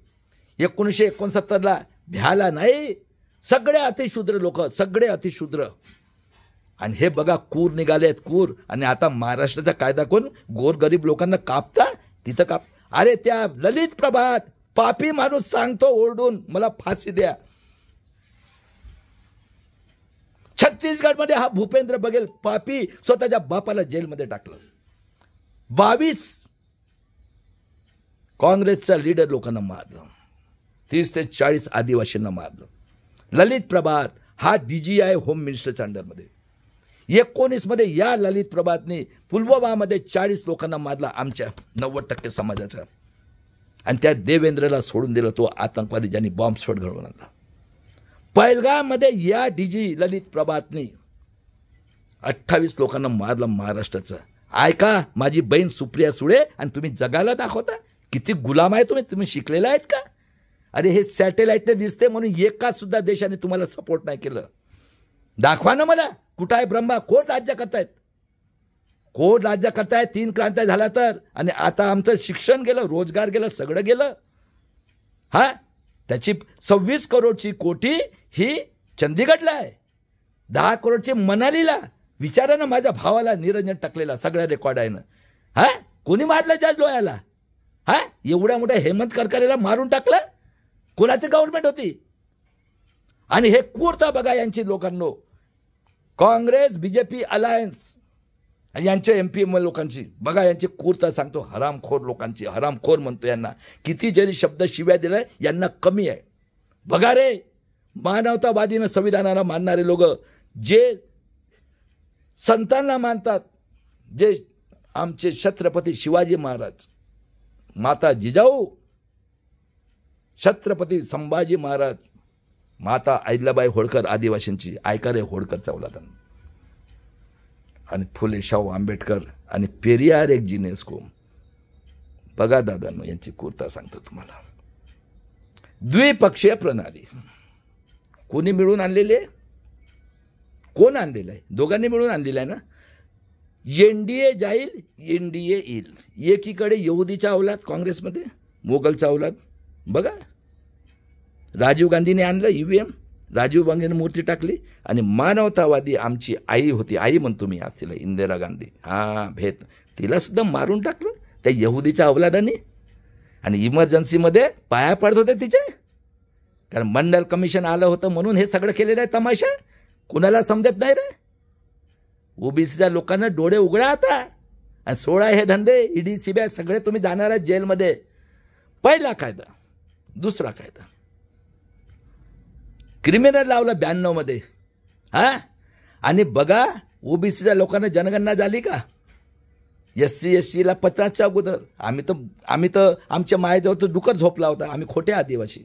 1969ला. भ्याला नाही. सगळे अतिशूद्र लोक, सगळे अतिशूद्र. आणि हे बघा कूर निघाले आहेत, कूर. आणि आता महाराष्ट्राचा कायदा कोण? गोरगरीब लोकांना कापता तिथं काप. अरे त्या ललित प्रभात पापी माणूस सांगतो ओरडून मला फाशी द्या. छत्तीसगडमध्ये हा भूपेंद्र बघेल पापी स्वतःच्या बापाला जेलमध्ये टाकलं. 22 काँग्रेसचा लीडर लोकांना मारलं. 30 ते 40 आदिवासींना मारलं. ललित प्रभात हा DGI होम मिनिस्टरच्या अंडरमध्ये. 19 मध्ये या ललित प्रभातने पुलवामामध्ये 40 लोकांना मारला आमच्या 90% समाजाचा. आणि त्या देवेंद्रला सोडून दिलं, तो आतंकवादी ज्यांनी बॉम्बस्फोट घडवून आणला. पहलगाममध्ये या DG ललित प्रभातने 28 लोकांना मारलं महाराष्ट्राचं. ऐका माझी बहीण सुप्रिया सुळे, आणि तुम्ही जगाला दाखवता किती गुलाम आहे तुम्ही. तुम्ही शिकलेला आहेत का? अरे हे सॅटेलाइटने दिसते म्हणून एकाच सुद्धा देशाने तुम्हाला सपोर्ट नाही केलं. दाखवा ना मला कुठं आहे ब्रह्मा. कोण राज्य करतायत? कोण राज्य करतायत? 3 क्रांत्या झाल्या तर. आणि आता आमचं शिक्षण गेलं, रोजगार गेलं, सगळं गेलं. हा त्याची 26 करोडची कोटी ही चंदीगडला आहे, 10 करोडची मनालीला. विचारा ना माझ्या भावाला निरंजन टाकलेला, सगळ्या रेकॉर्ड आहे ना. हा कोणी मारलं जज लोयाला? हा, एवढ्या मोठ्या हेमंत करकरेला मारून टाकलं? कोणाची गव्हर्नमेंट होती? आणि हे क्रूरता बघा यांची लोकांनो, काँग्रेस बीजेपी अलायन्स यांच्या MP लोकांची बघा, यांची क्रूरता सांगतो. हरामखोर लोकांची, हरामखोर म्हणतो यांना. किती जरी शब्द शिव्या दिलाय यांना कमी आहे. बघा रे, मानवतावादीनं संविधानाला मानणारे लोक, जे संतांना मानतात, जे आमचे छत्रपती शिवाजी महाराज, माता जिजाऊ, छत्रपती संभाजी महाराज, माता अहिल्याबाई होळकर आदिवासींची, ऐका रे होळकरचा औलादान, आणि फुले शाहू आंबेडकर आणि पेरियार एक जिनेस्को. बघा दादांनो, यांची क्रूरता सांगतो तुम्हाला. द्विपक्षीय प्रणाली कोणी मिळून आणलेली आहे? कोण आणलेलं आहे? दोघांनी मिळून आणलेलं आहे ना. NDA जाईल, NDA येईल. एकीकडे यहुदीचा अवलाद काँग्रेसमध्ये, मोगलचा अवलाद. बघा, राजीव गांधीने आणलं EVM, राजीव गांधीने मूर्ती टाकली, आणि मानवतावादी आमची आई होती, आई म्हणतो मी आज तिला, इंदिरा गांधी, हां भेट, तिला सुद्धा मारून टाकलं त्या यहुदीच्या अवलादाने. आणि इमर्जन्सीमध्ये पाया पडत होते तिचे, कारण मंडल कमिशन आलं होतं म्हणून हे सगळं केलेलं आहे तमाशा. कुणाला समजत नाही रे? ओबीसीच्या लोकांना डोळे उघडा आता, आणि सोळा हे धंदे, ED CBI सगळे तुम्ही जाणार आहे जेलमध्ये. पहिला कायदा, दुसरा कायदा, क्रिमिनल लावला 92 मध्ये. हा, आणि बघा ओबीसीच्या लोकांना जनगणना झाली का? SC STला 50च्या अगोदर. आम्ही तर आमच्या मायेजवळ तर डुकर झोपला होता. आम्ही खोटे आदिवासी.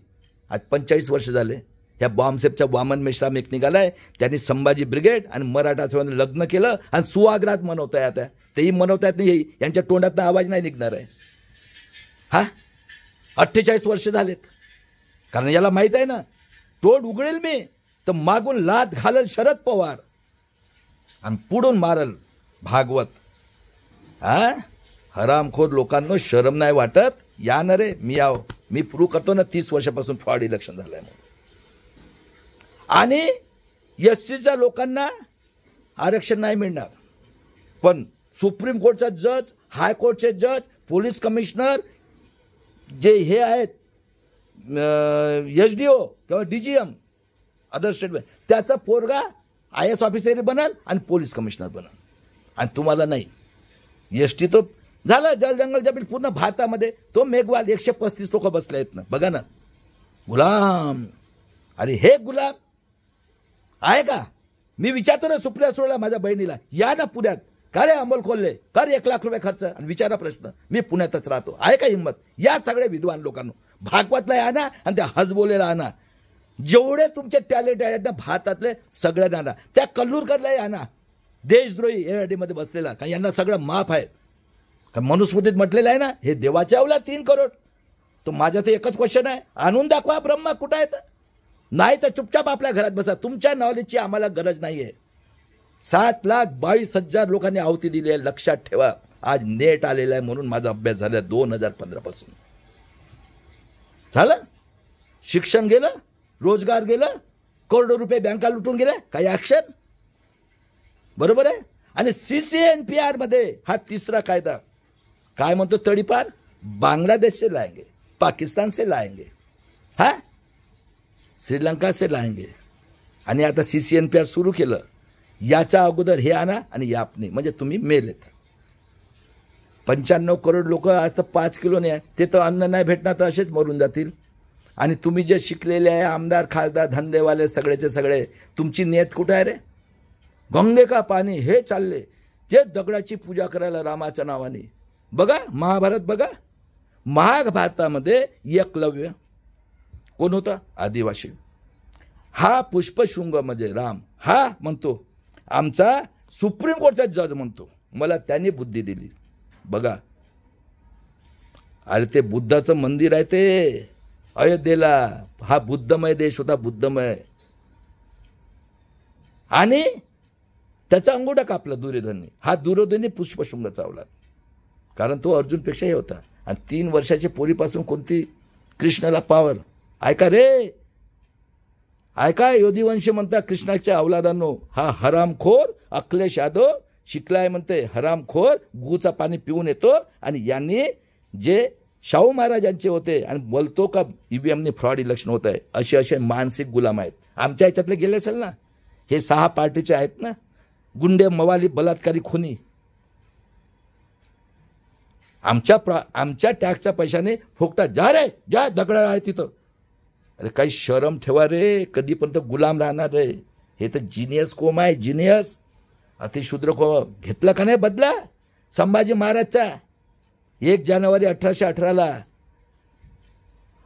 आज 45 वर्ष झाले. ह्या बॉम्बसेपच्या वामन मेश्राम एक निघालाय, त्यांनी संभाजी ब्रिगेड आणि मराठा समाजाने लग्न केलं आणि सुहागरात मनवताय. आता तेही मनवतायत नाही, यांच्या तोंडातनं आवाज नाही निघणार आहे. हा, 48 वर्ष झालेत. कारण याला माहीत आहे ना, तोंड उघडेल मी तर मागून लात घालल शरद पवार आणि पुढून मारल भागवत. हा, हरामखोर लोकांना शरम नाही वाटत? या ना रे, मी प्रूव्ह करतो ना, 30 वर्षापासून फ्रॉड इलेक्शन झालंय म्हणून. आणि SCच्या लोकांना आरक्षण नाही मिळणार, पण सुप्रीम कोर्टचा जज, हायकोर्टचे जज, पोलीस कमिशनर, जे हे आहेत SDO किंवा DGM अदर स्टेट, त्याचा पोरगा IAS ऑफिसर बनल आणि पोलीस कमिशनर बनल, आणि तुम्हाला नाही. ST तो झालं जल जंगल जमीन पूर्ण भारतामध्ये. तो मेघवाल 135 लोक बसले आहेत ना, बघा ना. गुलाम, अरे हे गुलाम आहे का? मी विचारतो ना सुप्रिया सुळेला, माझ्या बहिणीला, या ना पुण्यात, का रे अमोल कोल्हे, कर 1 लाख रुपये खर्च आणि विचारा प्रश्न. मी पुण्यातच राहतो, आहे का हिंमत? या सगळे विद्वान लोकांना भागवतला आणा आणि त्या हजबोलेला आणा. जेवढे तुमचे टॅलेंट आहेत ना भारतातले सगळ्यांना आणा. त्या कल्लूरकरलाही आणा, देशद्रोही AID बसलेला, का यांना सगळं माफ आहे. का मनुस्मृतीत म्हटलेलं आहे ना, हे देवाच्या अवलाद 3 करोड. तर माझा तर एकच क्वेश्चन आहे, आणून दाखवा ब्रह्मा कुठं आहे. नाही तर चुपचाप आपल्या घरात बसा. तुमच्या नॉलेजची आम्हाला गरज नाही आहे. 7,22,000 लोकांनी आहुती दिली आहे, लक्षात ठेवा. आज नेट आलेला आहे म्हणून माझा अभ्यास झाला 2015 पासून. झालं, शिक्षण गेलं, रोजगार गेलं, करोडो रुपये बँका लुटून गेल्या, काही ॲक्शन? बरोबर आहे. आणि CCNPR मध्ये हा 3रा कायदा काय म्हणतो? तडीपार बांगलादेश से लाएंगे, पाकिस्तान से लाएंगे, हा श्रीलंका से लाएंगे. आणि आता CCNPR सुरू केलं. याच्या अगोदर हे आणा आणि यापने, म्हणजे तुम्ही मेलेत. 95 करोड लोक आज तर 5 किलोने आहे, ते तर अन्न नाही भेटणार तर असेच मरून जातील. आणि तुम्ही जे शिकलेले आहे, आमदार खासदार धंदेवाले सगळेचे सगळे, तुमची नियत कुठं आहे रे? गंगे का पाणी हे चालले, जे दगडाची पूजा करायला रामाच्या नावाने. बघा महाभारत, बघा महाभारतामध्ये एकलव्य कोण होता? आदिवासी. हा पुष्पशृंग म्हणजे राम, हा म्हणतो आमचा सुप्रीम कोर्टचा जज म्हणतो, मला त्यांनी बुद्धी दिली. बघा, अरे ते बुद्धाचं मंदिर आहे ते अयोध्येला. हा बुद्धमय देश होता, बुद्धमय. आणि त्याचा अंगुठा कापला दुर्योधनने. हा दुर्योधनने पुष्पशृंग चावला, कारण तो अर्जुनपेक्षा हे होता. आणि 3 वर्षाच्या पोरीपासून कोणती कृष्णाला पावर? ऐका रे, ऐका, योधिवंशी म्हणता कृष्णाच्या अवलादांनो, हा हरामखोर अखिलेश यादव शिकलाय म्हणते, हरामखोर गुचा पाणी पिऊन येतो आणि यांनी जे शाहू महाराजांचे होते आणि बोलतो का ईव्हीएमने फ्रॉड इलेक्शन होत आहे, असे मानसिक गुलाम आहेत. आमच्या ह्याच्यातले गेले असेल ना, हे 6 पार्टीचे आहेत ना, गुंडे, मवाली, बलात्कारी, खुनी. आमच्या टॅक्सच्या पैशाने फुकटा जा रे, जा दगडा आहे तिथं. अरे काही शरम ठेवा रे, कधीपर्यंत गुलाम राहणार रे. हे तर जिनियस कोम आहे, जिनियस. अतिशूद्र कोम घेतला का नाही बदला संभाजी महाराजचा 1 जानेवारी 1818ला.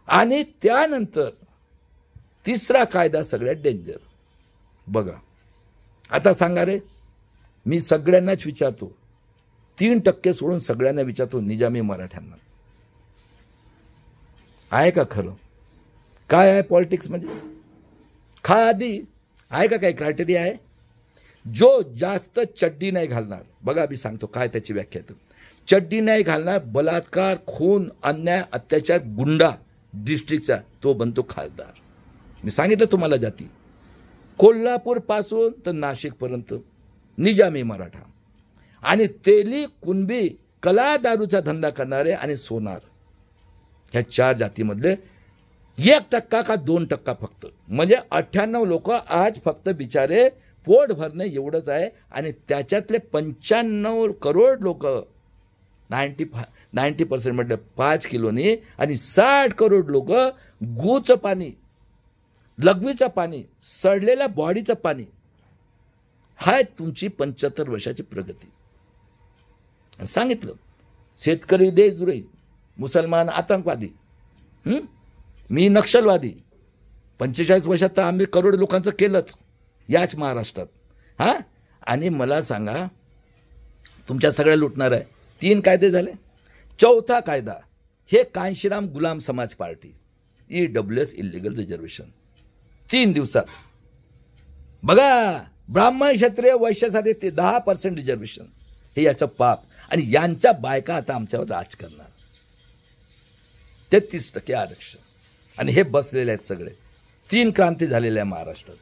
आणि त्यानंतर 3रा कायदा सगळ्यात डेंजर. बघा आता सांगा रे, मी सगळ्यांनाच विचारतो, 3% सोडून सगळ्यांना विचारतो, निजामी मराठ्यांना आहे का खरं? काय आहे पॉलिटिक्स म्हणजे? खा आधी आहे का काही क्रायटेरिया आहे? जो जास्त चड्डी नाही घालणार, बघा मी सांगतो काय त्याची व्याख्या आहे. चड्डी नाही घालणार, बलात्कार, खून, अन्याय, अत्याचार, गुंडा डिस्ट्रिक्टचा, तो बनतो खासदार. मी सांगितलं तुम्हाला जाती, कोल्हापूर पासून तर नाशिकपर्यंत निजामी मराठा. आणि तेली, कुणबी, कला, दारूचा धंदा करणारे आणि सोनार, ह्या 4 जातीमधले 1% का 2% फक्त. म्हणजे 98 लोक आज फक्त बिचारे पोट भरणे एवढंच आहे. आणि त्याच्यातले 95 करोड लोक, 90% म्हटलं 5 किलोनी, आणि 60 करोड लोक गूचं पाणी, लघवीचं पाणी, सडलेल्या बॉडीचं पाणी. हाय तुमची 75 वर्षाची प्रगती. सांगितलं शेतकरी देशद्रोही, मुसलमान आतंकवादी, मी नक्षलवादी. 45 वर्षात तर आम्ही करोड लोकांचं केलंच याच महाराष्ट्रात. हां, आणि मला सांगा तुमच्या सगळ्या लुटणार आहे. 3 कायदे झाले. 4था कायदा हे कांशीराम गुलाम समाज पार्टी, EWS इलिगल रिझर्वेशन. 3 दिवसात बघा, ब्राह्मण, क्षत्रिय, वैश्यासाठी ते 10% रिझर्वेशन. हे याचं पाप. आणि यांच्या बायका आता आमच्यावर राज करणार. 33% आरक्षण. आणि हे बसलेले आहेत सगळे. 3 क्रांती झालेल्या आहे महाराष्ट्रात.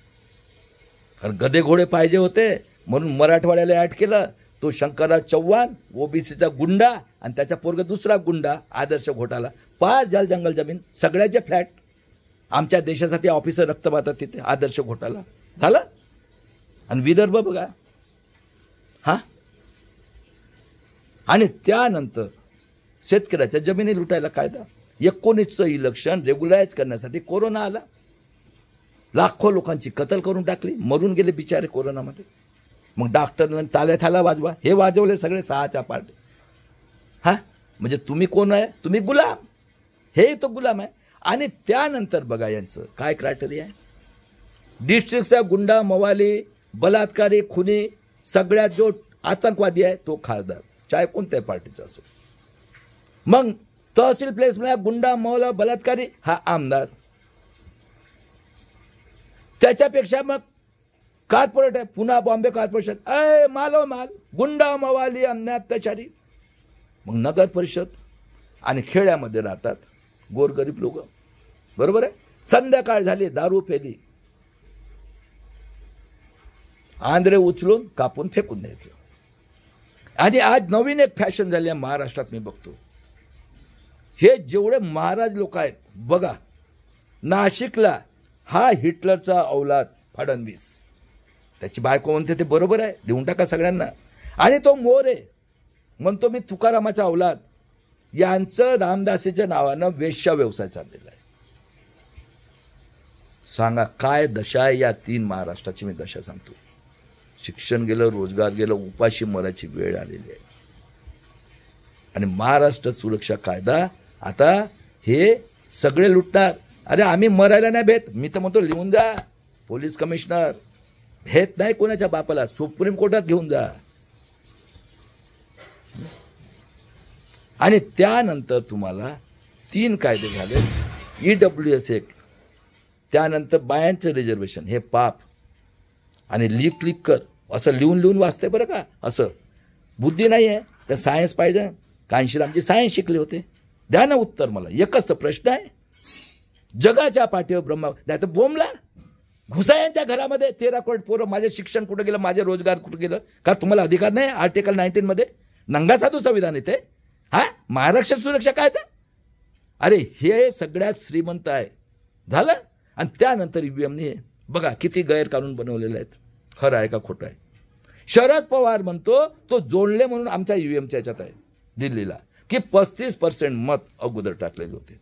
कारण गधे घोडे पाहिजे होते म्हणून मराठवाड्याला ॲड केलं. तो शंकरराव चव्हाण ओबीसीचा गुंडा आणि त्याचा पोरग दुसरा गुंडा आदर्श घोटाला. 5 जाल जंगल जमीन, सगळ्याचे फ्लॅट. आमच्या देशासाठी ऑफिसर रक्त पाहतात तिथे. आदर्श घोटाला झाला. आणि विदर्भ बघा. हां, आणि त्यानंतर शेतकऱ्याच्या जमिनी लुटायला कायदा. 19चं इलेक्शन रेग्युलाइज करण्यासाठी कोरोना आला. लाखो लोकांची कत्ल करून टाकली, मरून गेले बिचारे कोरोनामध्ये. मग डॉक्टरने ताल्या थाला वाजवा, हे वाजवले सगळे 6च्या पार्टी. हां, म्हणजे तुम्ही कोण आहे? तुम्ही गुलाम. हे तो गुलाम आहे. आणि त्यानंतर बघा यांचं काय क्रायटेरिया आहे. डिस्ट्रिक्टचा गुंडा, मवाली, बलात्कारी, खुनी, सगळ्यात जो आतंकवादी आहे तो खासदार, चाहे कोणत्याही पार्टीचा असो. मग तहसील प्लेसमध्ये गुंडा, मवाला, बलात्कारी हा आमदार. त्याच्यापेक्षा मग कॉर्पोरेट आहे, पुन्हा बॉम्बे कॉर्पोरेशन, मालो माल, गुंडा, मवाली, अन्याय, अत्याचारी. मग नगर परिषद. आणि खेड्यामध्ये राहतात गोरगरीब लोक. बरोबर आहे. संध्याकाळ झाली, दारू पेली, आंध्रे उचलून कापून फेकून द्यायचं. आणि आज नवीन एक फॅशन झाली आहे महाराष्ट्रात. मी बघतो हे जेवढे महाराज लोक आहेत बघा, नाशिकला हा हिटलरचा औलाद फडणवीस, त्याची बायको म्हणते ते बरोबर आहे, देऊन टाका सगळ्यांना. आणि तो मोरे म्हणतो मी तुकारामाचा औलाद. यांचं रामदासीच्या नावानं वेश्या व्यवसाय चाललेला आहे. सांगा काय दशा आहे या 3 महाराष्ट्राची. मी दशा सांगतो. शिक्षण गेलं, रोजगार गेलं, उपाशी मरायची वेळ आलेली आहे. आणि महाराष्ट्र सुरक्षा कायदा आता हे सगळे लुटणार. अरे आम्ही मरायला नाही भेट. मी तर म्हणतो लिहून जा, पोलीस कमिशनर भेट नाही कोणाच्या बापाला, सुप्रीम कोर्टात घेऊन जा. आणि त्यानंतर तुम्हाला 3 कायदे झाले. EWS एक, त्यानंतर बायांचं रिझर्वेशन, हे पाप. आणि क्लिक कर असं लिहून लिहून वाचते बरं का. असं बुद्धी नाही आहे तर सायन्स पाहिजे. कांशीरामजी सायन्स शिकले होते. द्या ना उत्तर मला. एकच तर प्रश्न आहे. जगाच्या पाठीवर ब्रह्मा, नाही तर बोंबला. घुसायांच्या घरामध्ये 13 करोड पोरं, माझे शिक्षण कुठं गेलं, माझे रोजगार कुठं गेलं? का तुम्हाला अधिकार नाही आर्टिकल 19 मध्ये? नंगा साधू संविधान येते हा, महाराष्ट्र सुरक्षा काय ते? अरे हे सगळ्यात श्रीमंत आहे झालं. आणि त्यानंतर ईव्हीएमने बघा किती गैरकानून बनवलेले आहेत. खरं आहे का खोटं आहे? शरद पवार म्हणतो तो जोडले म्हणून आमच्या ईव्हीएमच्या याच्यात आहे दिल्लीला की 35% मत अगोदर टाकलेले होते.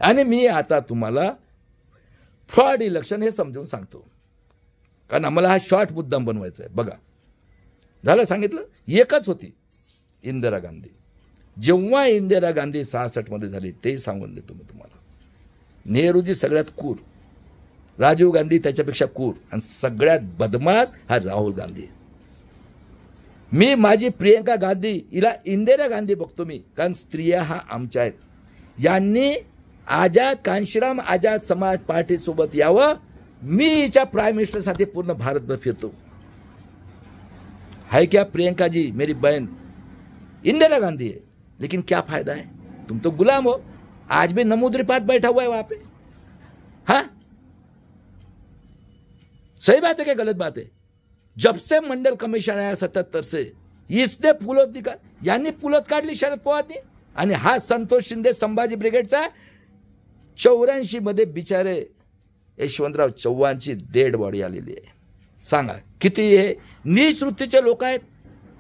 आणि मी आता तुम्हाला फ्रॉड इलेक्शन हे समजून सांगतो, कारण आम्हाला हा शॉर्ट मुद्दाम बनवायचा आहे. बघा झालं सांगितलं. एकच होती इंदिरा गांधी. जेव्हा इंदिरा गांधी 66 मध्ये झाली ते सांगून देतो मी तुम्हाला. नेहरूजी सगळ्यात क्रूर, राजीव गांधी त्याच्यापेक्षा क्रूर, आणि सगळ्यात बदमाश हा राहुल गांधी. मी माझी प्रियंका गांधी हिला इंदिरा गांधी बघतो मी, कारण स्त्रिया हा आमच्या आहेत. यांनी आझाद कांशीराम आझाद समाज पार्टी सोबत यावं. मी हिच्या प्राइम मिनिस्टरसाठी पूर्ण भारतभर फिरतो. है क्या प्रियंका जी मेरी बहन इंदिरा गांधी है, लेकिन क्या फायदा है? तुम तो गुलाम हो. आज भी नमूद्रिपात बैठा हुआ है वहां पे. हाँ सही बात है क्या गलत बात है? जब से मंडल कमिशन आया 77 से इसने फुलत निकाल, यांनी फुलत काढली शरद पवारनी. आणि हा संतोष शिंदे संभाजी ब्रिगेडचा 84 मध्ये बिचारे यशवंतराव चव्हाणची डेड बॉडी आलेली आहे. सांगा किती हे नीच वृत्तीचे लोक आहेत.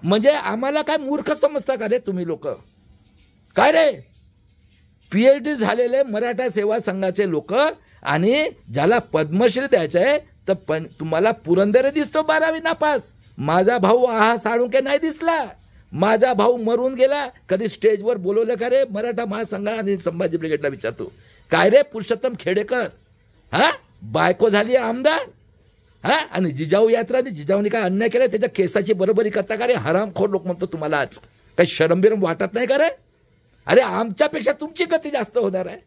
म्हणजे आम्हाला काय मूर्ख समजता का रे तुम्ही लोक? काय रे PhD झालेले मराठा सेवा संघाचे लोक, आणि ज्याला पद्मश्री द्यायचं आहे तर तुम्हाला पुरंदर दिसतो 12वी नापास. माझा भाऊ आहा साळुंके नाही दिसला. माझा भाऊ मरून गेला. कधी स्टेजवर बोलवलं का रे मराठा महासंघ आणि संभाजी ब्रिगेडला विचारतो. काय रे पुरुषोत्तम खेडेकर हा बायको झाली आमदार हा, आणि जिजाऊ यात्रा, जिजाऊने काय अन्याय केला त्याच्या केसाची बरोबरी करता का रे? हरामखोर लोक म्हणतो तुम्हाला. आज काही शरम बिरम वाटत नाही का रे? अरे आमच्यापेक्षा तुमची गती जास्त होणार आहे.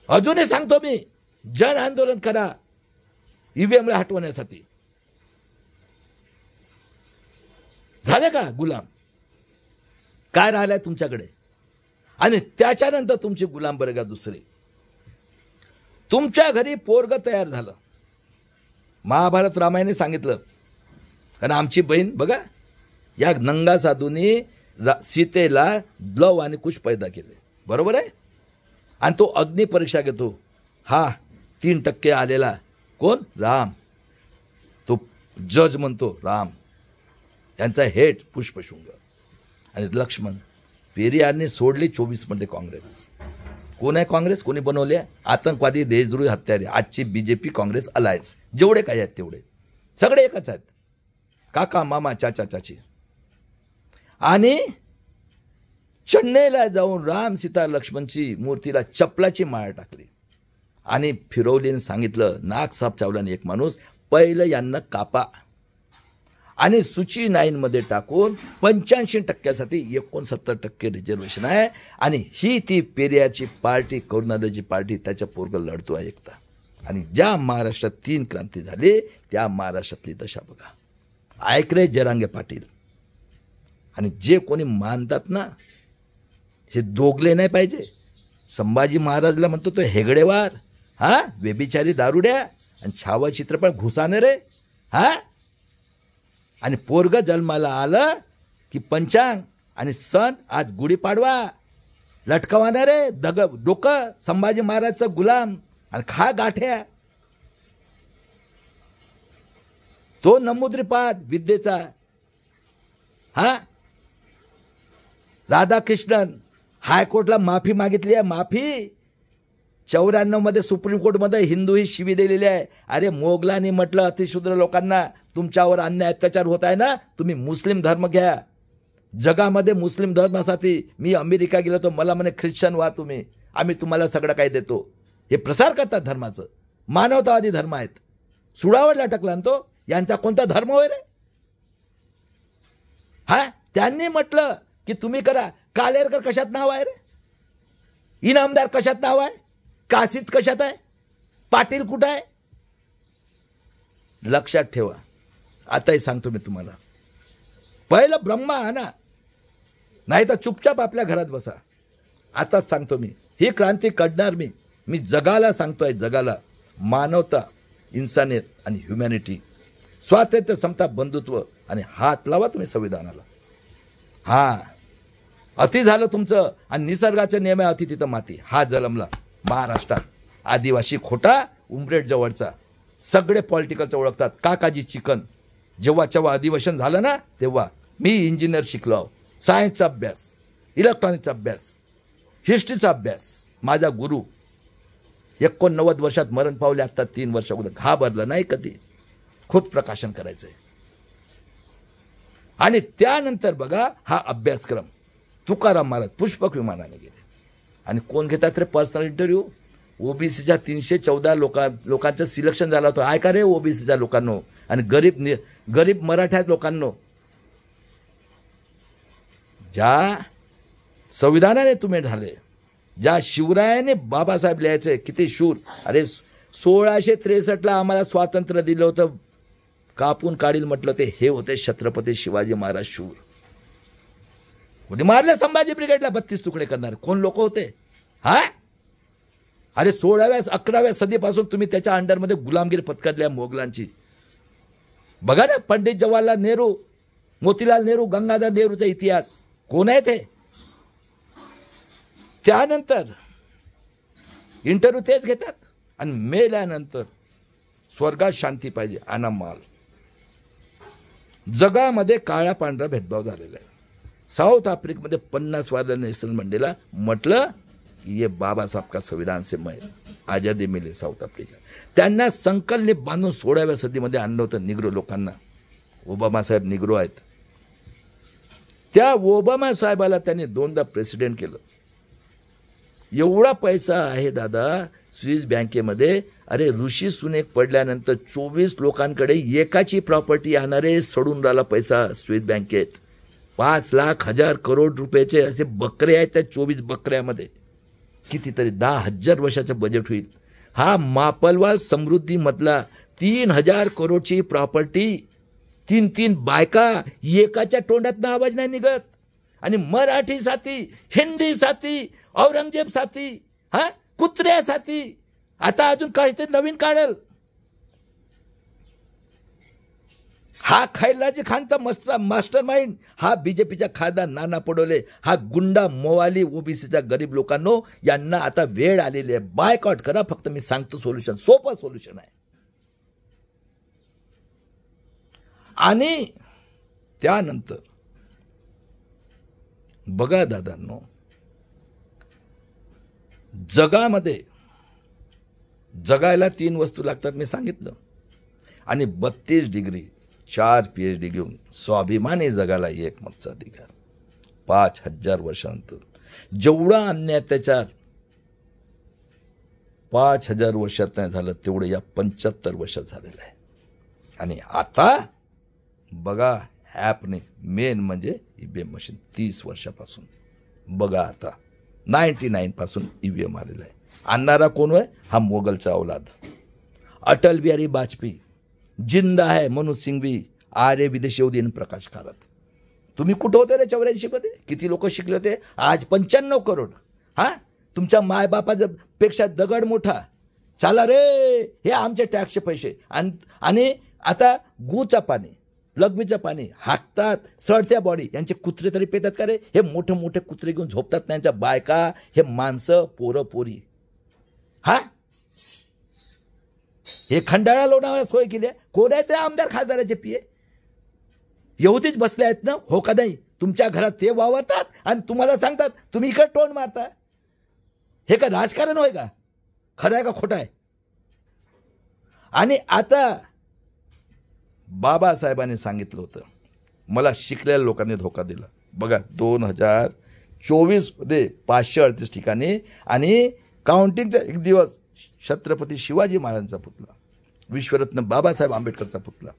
अजूनही सांगतो मी, जन आंदोलन करा ईव्हीएमला हटवण्यासाठी. झाले का गुलाम? काय राहिलाय तुमच्याकडे? आणि त्याच्यानंतर तुमचे गुलाम बरं का दुसरे. तुमच्या घरी पोरग तयार झालं. महाभारत रामायणे सांगितलं, कारण आमची बहीण बघा या नंगा साधूंनी सीतेला लव आणि कुश पैदा केले. बरोबर आहे. आणि तो अग्नी परीक्षा घेतो. हा 3% आलेला कोण? राम. तो जज म्हणतो राम. त्यांचा हेड पुष्पशृंग. आणि लक्ष्मण. पेरियारने सोडली 24 मध्ये काँग्रेस. कोण आहे काँग्रेस? कोणी बनवले? आतंकवादी, देशद्रोही, हत्यारे. आजची BJP काँग्रेस अलायन्स जेवढे काही आहेत तेवढे सगळे एकच आहेत. काका मामा चाचा चाची. आणि चेन्नईला जाऊन राम सीता लक्ष्मणची मूर्तीला चपलाची माळ टाकली आणि फिरवलीने सांगितलं, नाग साप चावल्याने एक माणूस, पहिलं यांना कापा. आणि सूची 9 मध्ये टाकून 85%साठी 69% रिझर्वेशन आहे. आणि ही ती पेरियारची पार्टी, करुणादाची पार्टी, त्याच्या पोरगं लढतो आहे एकता. आणि ज्या महाराष्ट्रात 3 क्रांती झाली त्या महाराष्ट्रातली दशा बघा. ऐक रे जरांगे पाटील. आणि जे कोणी मानतात ना हे दोगले नाही पाहिजे. संभाजी महाराजला म्हणतो तो हेगडेवार, हा व्यभिचारी दारुड्या आणि छावा चित्रपट घुसाने रे. हा आणि पोरग जन्माला आलं की पंचांग आणि सण, आज गुढीपाडवा लटकवाना रे डोकं संभाजी महाराजचं गुलाम आणि खा गाठ्या. तो नमुद्रिपाद विद्येचा. हा राधाकृष्णन हायकोर्टला माफी मागितली आहे. माफी 94 मध्ये सुप्रीम कोर्टमध्ये हिंदू ही शिवी दिलेली आहे. अरे मोगलांनी म्हटलं अतिशूद्र लोकांना तुमच्यावर अन्याय अत्याचार होत आहे ना, तुम्ही मुस्लिम धर्म घ्या. जगामध्ये मुस्लिम धर्मासाठी मी अमेरिका गेलो तो मला म्हणे ख्रिश्चन व्हा तुम्ही, आम्ही तुम्हाला सगळं काही देतो. हे प्रसार करतात धर्माचं. मानवतावादी धर्म आहेत. सुडावर लटकला ना तो. यांचा कोणता धर्म होय रे? हा त्यांनी म्हटलं की तुम्ही करा. कालेरकर कशात नाव आहे रे? इनामदार कशात नाव आहे? काशीत कशात आहे? पाटील कुठं आहे? लक्षात ठेवा. आताही सांगतो मी तुम्हाला, पहिलं ब्रह्मा आणा, नाही तर चुपचाप आपल्या घरात बसा. आताच सांगतो मी, ही क्रांती काढणार मी. मी जगाला सांगतोय, जगाला मानवता, इन्सानियत आणि ह्युमॅनिटी, स्वातंत्र्य, समता, बंधुत्व आणि हात लावा तुम्ही संविधानाला. हां, अति झालं तुमचं आणि निसर्गाच्या नियम आहे, अति तिथं माती. हा जलमला महाराष्ट्रात आदिवासी खोटा, उमरेड जवळचा. सगळे पॉलिटिकलचं ओळखतात. काकाजी चिकन जेव्हा अधिवेशन झालं ना, तेव्हा मी इंजिनियर शिकलो, सायन्सचा अभ्यास, इलेक्ट्रॉनिकचा अभ्यास, हिस्ट्रीचा अभ्यास. माझा गुरु 89 वर्षात मरण पावले. आत्ता 3 वर्ष अगोदर. घाबरलं नाही कधी. खुद प्रकाशन करायचं आहे. आणि त्यानंतर बघा हा अभ्यासक्रम. तुकाराम महाराज पुष्पक विमानाने गेले. आणि कोण घेतात रे पर्सनल इंटरव्ह्यू? ओबीसीच्या 314 लोकांचं सिलेक्शन झालं होतं. ऐका रे ओबीसीच्या लोकांनो आणि गरीब मराठा लोकांनो, ज्या संविधानाने तुम्ही झाले, ज्या शिवरायाने बाबासाहेब लिहायचे, किती शूर. अरे 1663ला आम्हाला स्वातंत्र्य दिलं होतं, कापून काढील म्हटलं ते हे होते छत्रपती शिवाजी महाराज शूर. कोणी मारले संभाजी ब्रिगेडला 32 तुकडे करणार? कोण लोक होते? हा, अरे 11व्या सदीपासून तुम्ही त्याच्या अंडरमध्ये गुलामगिरी पत्करल्या मोगलांची. बघा ना, पंडित जवाहरलाल नेहरू, मोतीलाल नेहरू, गंगाधर नेहरूचा इतिहास. कोण आहे ते? त्यानंतर इंटरव्ह्यू तेच घेतात आणि मेल्यानंतर स्वर्गात शांती पाहिजे, अनामाल. जगामध्ये काळा पांढरा भेदभाव झालेला आहे. साऊथ आफ्रिकेमध्ये 50 वारल्या नेल्सन मंडेला म्हटलं ये बाबासाहेब का संविधान से मैं आजादी मिले. साऊथ आफ्रिका त्यांना संकल्प बांधून 16व्या सदीमध्ये आणलं होतं निग्रो लोकांना. ओबामा साहेब निग्रो आहेत. त्या ओबामा साहेबाला त्यांनी 2दा प्रेसिडेंट केलं. एवढा पैसा आहे दादा स्विस बँकेमध्ये. अरे ऋषी सुनेक पडल्यानंतर 24 लोकांकडे एकाची प्रॉपर्टी येणारे सोडून राहिला पैसा स्विस बँकेत. 5,00,000 रुपयाचे असे बकरे आहेत त्या 24 बकऱ्यामध्ये. कितीतरी 10,000 वर्षाचं बजेट होईल. हा मापलवाल समृद्धीमधला 3,000 करोडची प्रॉपर्टी, 3 बायका, एकाच्या तोंडातनं आवाज नाही निघत. आणि मराठी साथी, हिंदी साथी, औरंगजेब साथी, हा कुत्र्या साथी, आता अजून काहीतरी नवीन काढेल. हा खैलाजी खानचा मास्टर माइंड, हा बीजेपीचा खासदार नाना पटोले, हा गुंडा मोवाली ओबीसीच्या गरीब लोकांनो, यांना आता वेळ आलेली आहे. बायकॉट करा. फक्त मी सांगतो सोल्युशन, सोपं सोल्युशन आहे. आणि त्यानंतर बघा दादांनो, जगामध्ये जगायला 3 वस्तू लागतात मी सांगितलं. आणि 32 डिग्री 4 PhD घेऊन स्वाभिमानी जगाला एकमतचा अधिकार. 5,000 वर्षानंतर जेवढा अन्याय अत्याचार 5,000 वर्षात नाही झालं तेवढं या 75 वर्षात झालेलं आहे. आणि आता बघा ॲपने मेन म्हणजे EVM मशीन 30 वर्षापासून. बघा आता 99 पासून EVM आलेला आहे. आणणारा कोण आहे? हा मोगलचा औलाद अटल बिहारी वाजपेयी. जिंदा आहे मनोज सिंघवी, आर्य विदेशी येऊ देईन प्रकाश कारात. तुम्ही कुठं होते रे 84मध्ये? किती लोक शिकले होते? आज 95 करोड. हां, तुमच्या मायबापाच्या पेक्षा दगड मोठा. चाला रे, हे आमचे टॅक्सचे पैसे. आणि आता गुचं पाणी, लघवीचं पाणी हाकतात, सडत्या बॉडी. यांचे कुत्रे तरी पेतात का रे? हे मोठे मोठे कुत्रे घेऊन झोपतात त्यांच्या बायका, हे माणसं, पोरं पोरी. हा, हे खंडाळा लोणावळा सोय केली आहे. कोण आहेत रे आमदार खासदाराचे पिये? येऊतीच बसले आहेत ना, हो का नाही? तुमच्या घरात ते वावरतात आणि तुम्हाला सांगतात तुम्ही इकडे टोन मारता. हे का राजकारण होय का? खरं आहे का खोटं आहे? आणि आता बाबासाहेबांनी सांगितलं होतं, मला शिकलेल्या लोकांनी धोका दिला. बघा 2024मध्ये 538 ठिकाणी आणि काउंटिंगचा एक दिवस छत्रपती शिवाजी महाराजांचा पुतळा, विश्वरत्न बाबासाहेब आंबेडकरचा पुतळा,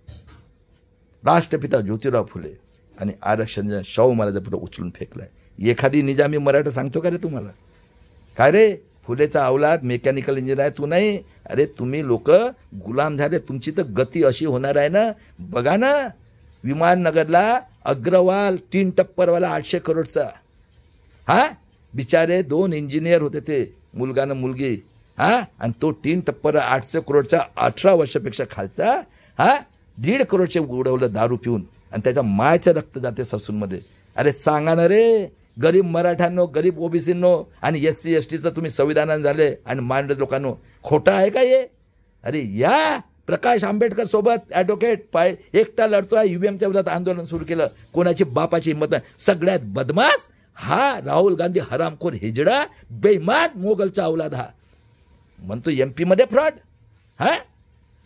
राष्ट्रपिता ज्योतिराव फुले आणि आरक्षण शाहू महाराजांचा पुतळा उचलून फेकलाय. एखादी निजामी मराठा सांगतो का रे तुम्हाला? काय रे, फुलेचा अवलाद मेकॅनिकल इंजिनियर आहे तू नाही? अरे तुम्ही लोक गुलाम झाले. तुमची तर गती अशी होणार आहे ना. बघा ना, विमाननगरला अग्रवाल 3 टप्परवाला 800 करोडचा. हा, बिचारे 2 इंजिनियर होते ते, मुलगा ना मुलगी. आणि तो 3 टप्पर 800 करोडच्या 18 वर्षापेक्षा खालचा 1.5 करोडचे उडवलं दारू पिऊन, आणि त्याच्या मायचं रक्त जाते ससूनमध्ये. अरे सांगा ना रे, गरीब मराठ्यांनो, गरीब ओबीसींनो आणि SC STचं तुम्ही संविधानानं झाले आणि मांडत लोकांनो, खोटं आहे का हे? अरे या प्रकाश आंबेडकर सोबत ॲडव्होकेट एकटा लढतोय, UBMच्या विरोधात आंदोलन सुरू केलं, कोणाची बापाची हिंमत नाही. सगळ्यात बदमाश हा राहुल गांधी, हरामखोर हिजडा, बेईमान मोगलचा अवलाद. हा म्हणतो MP मध्ये फ्रॉड,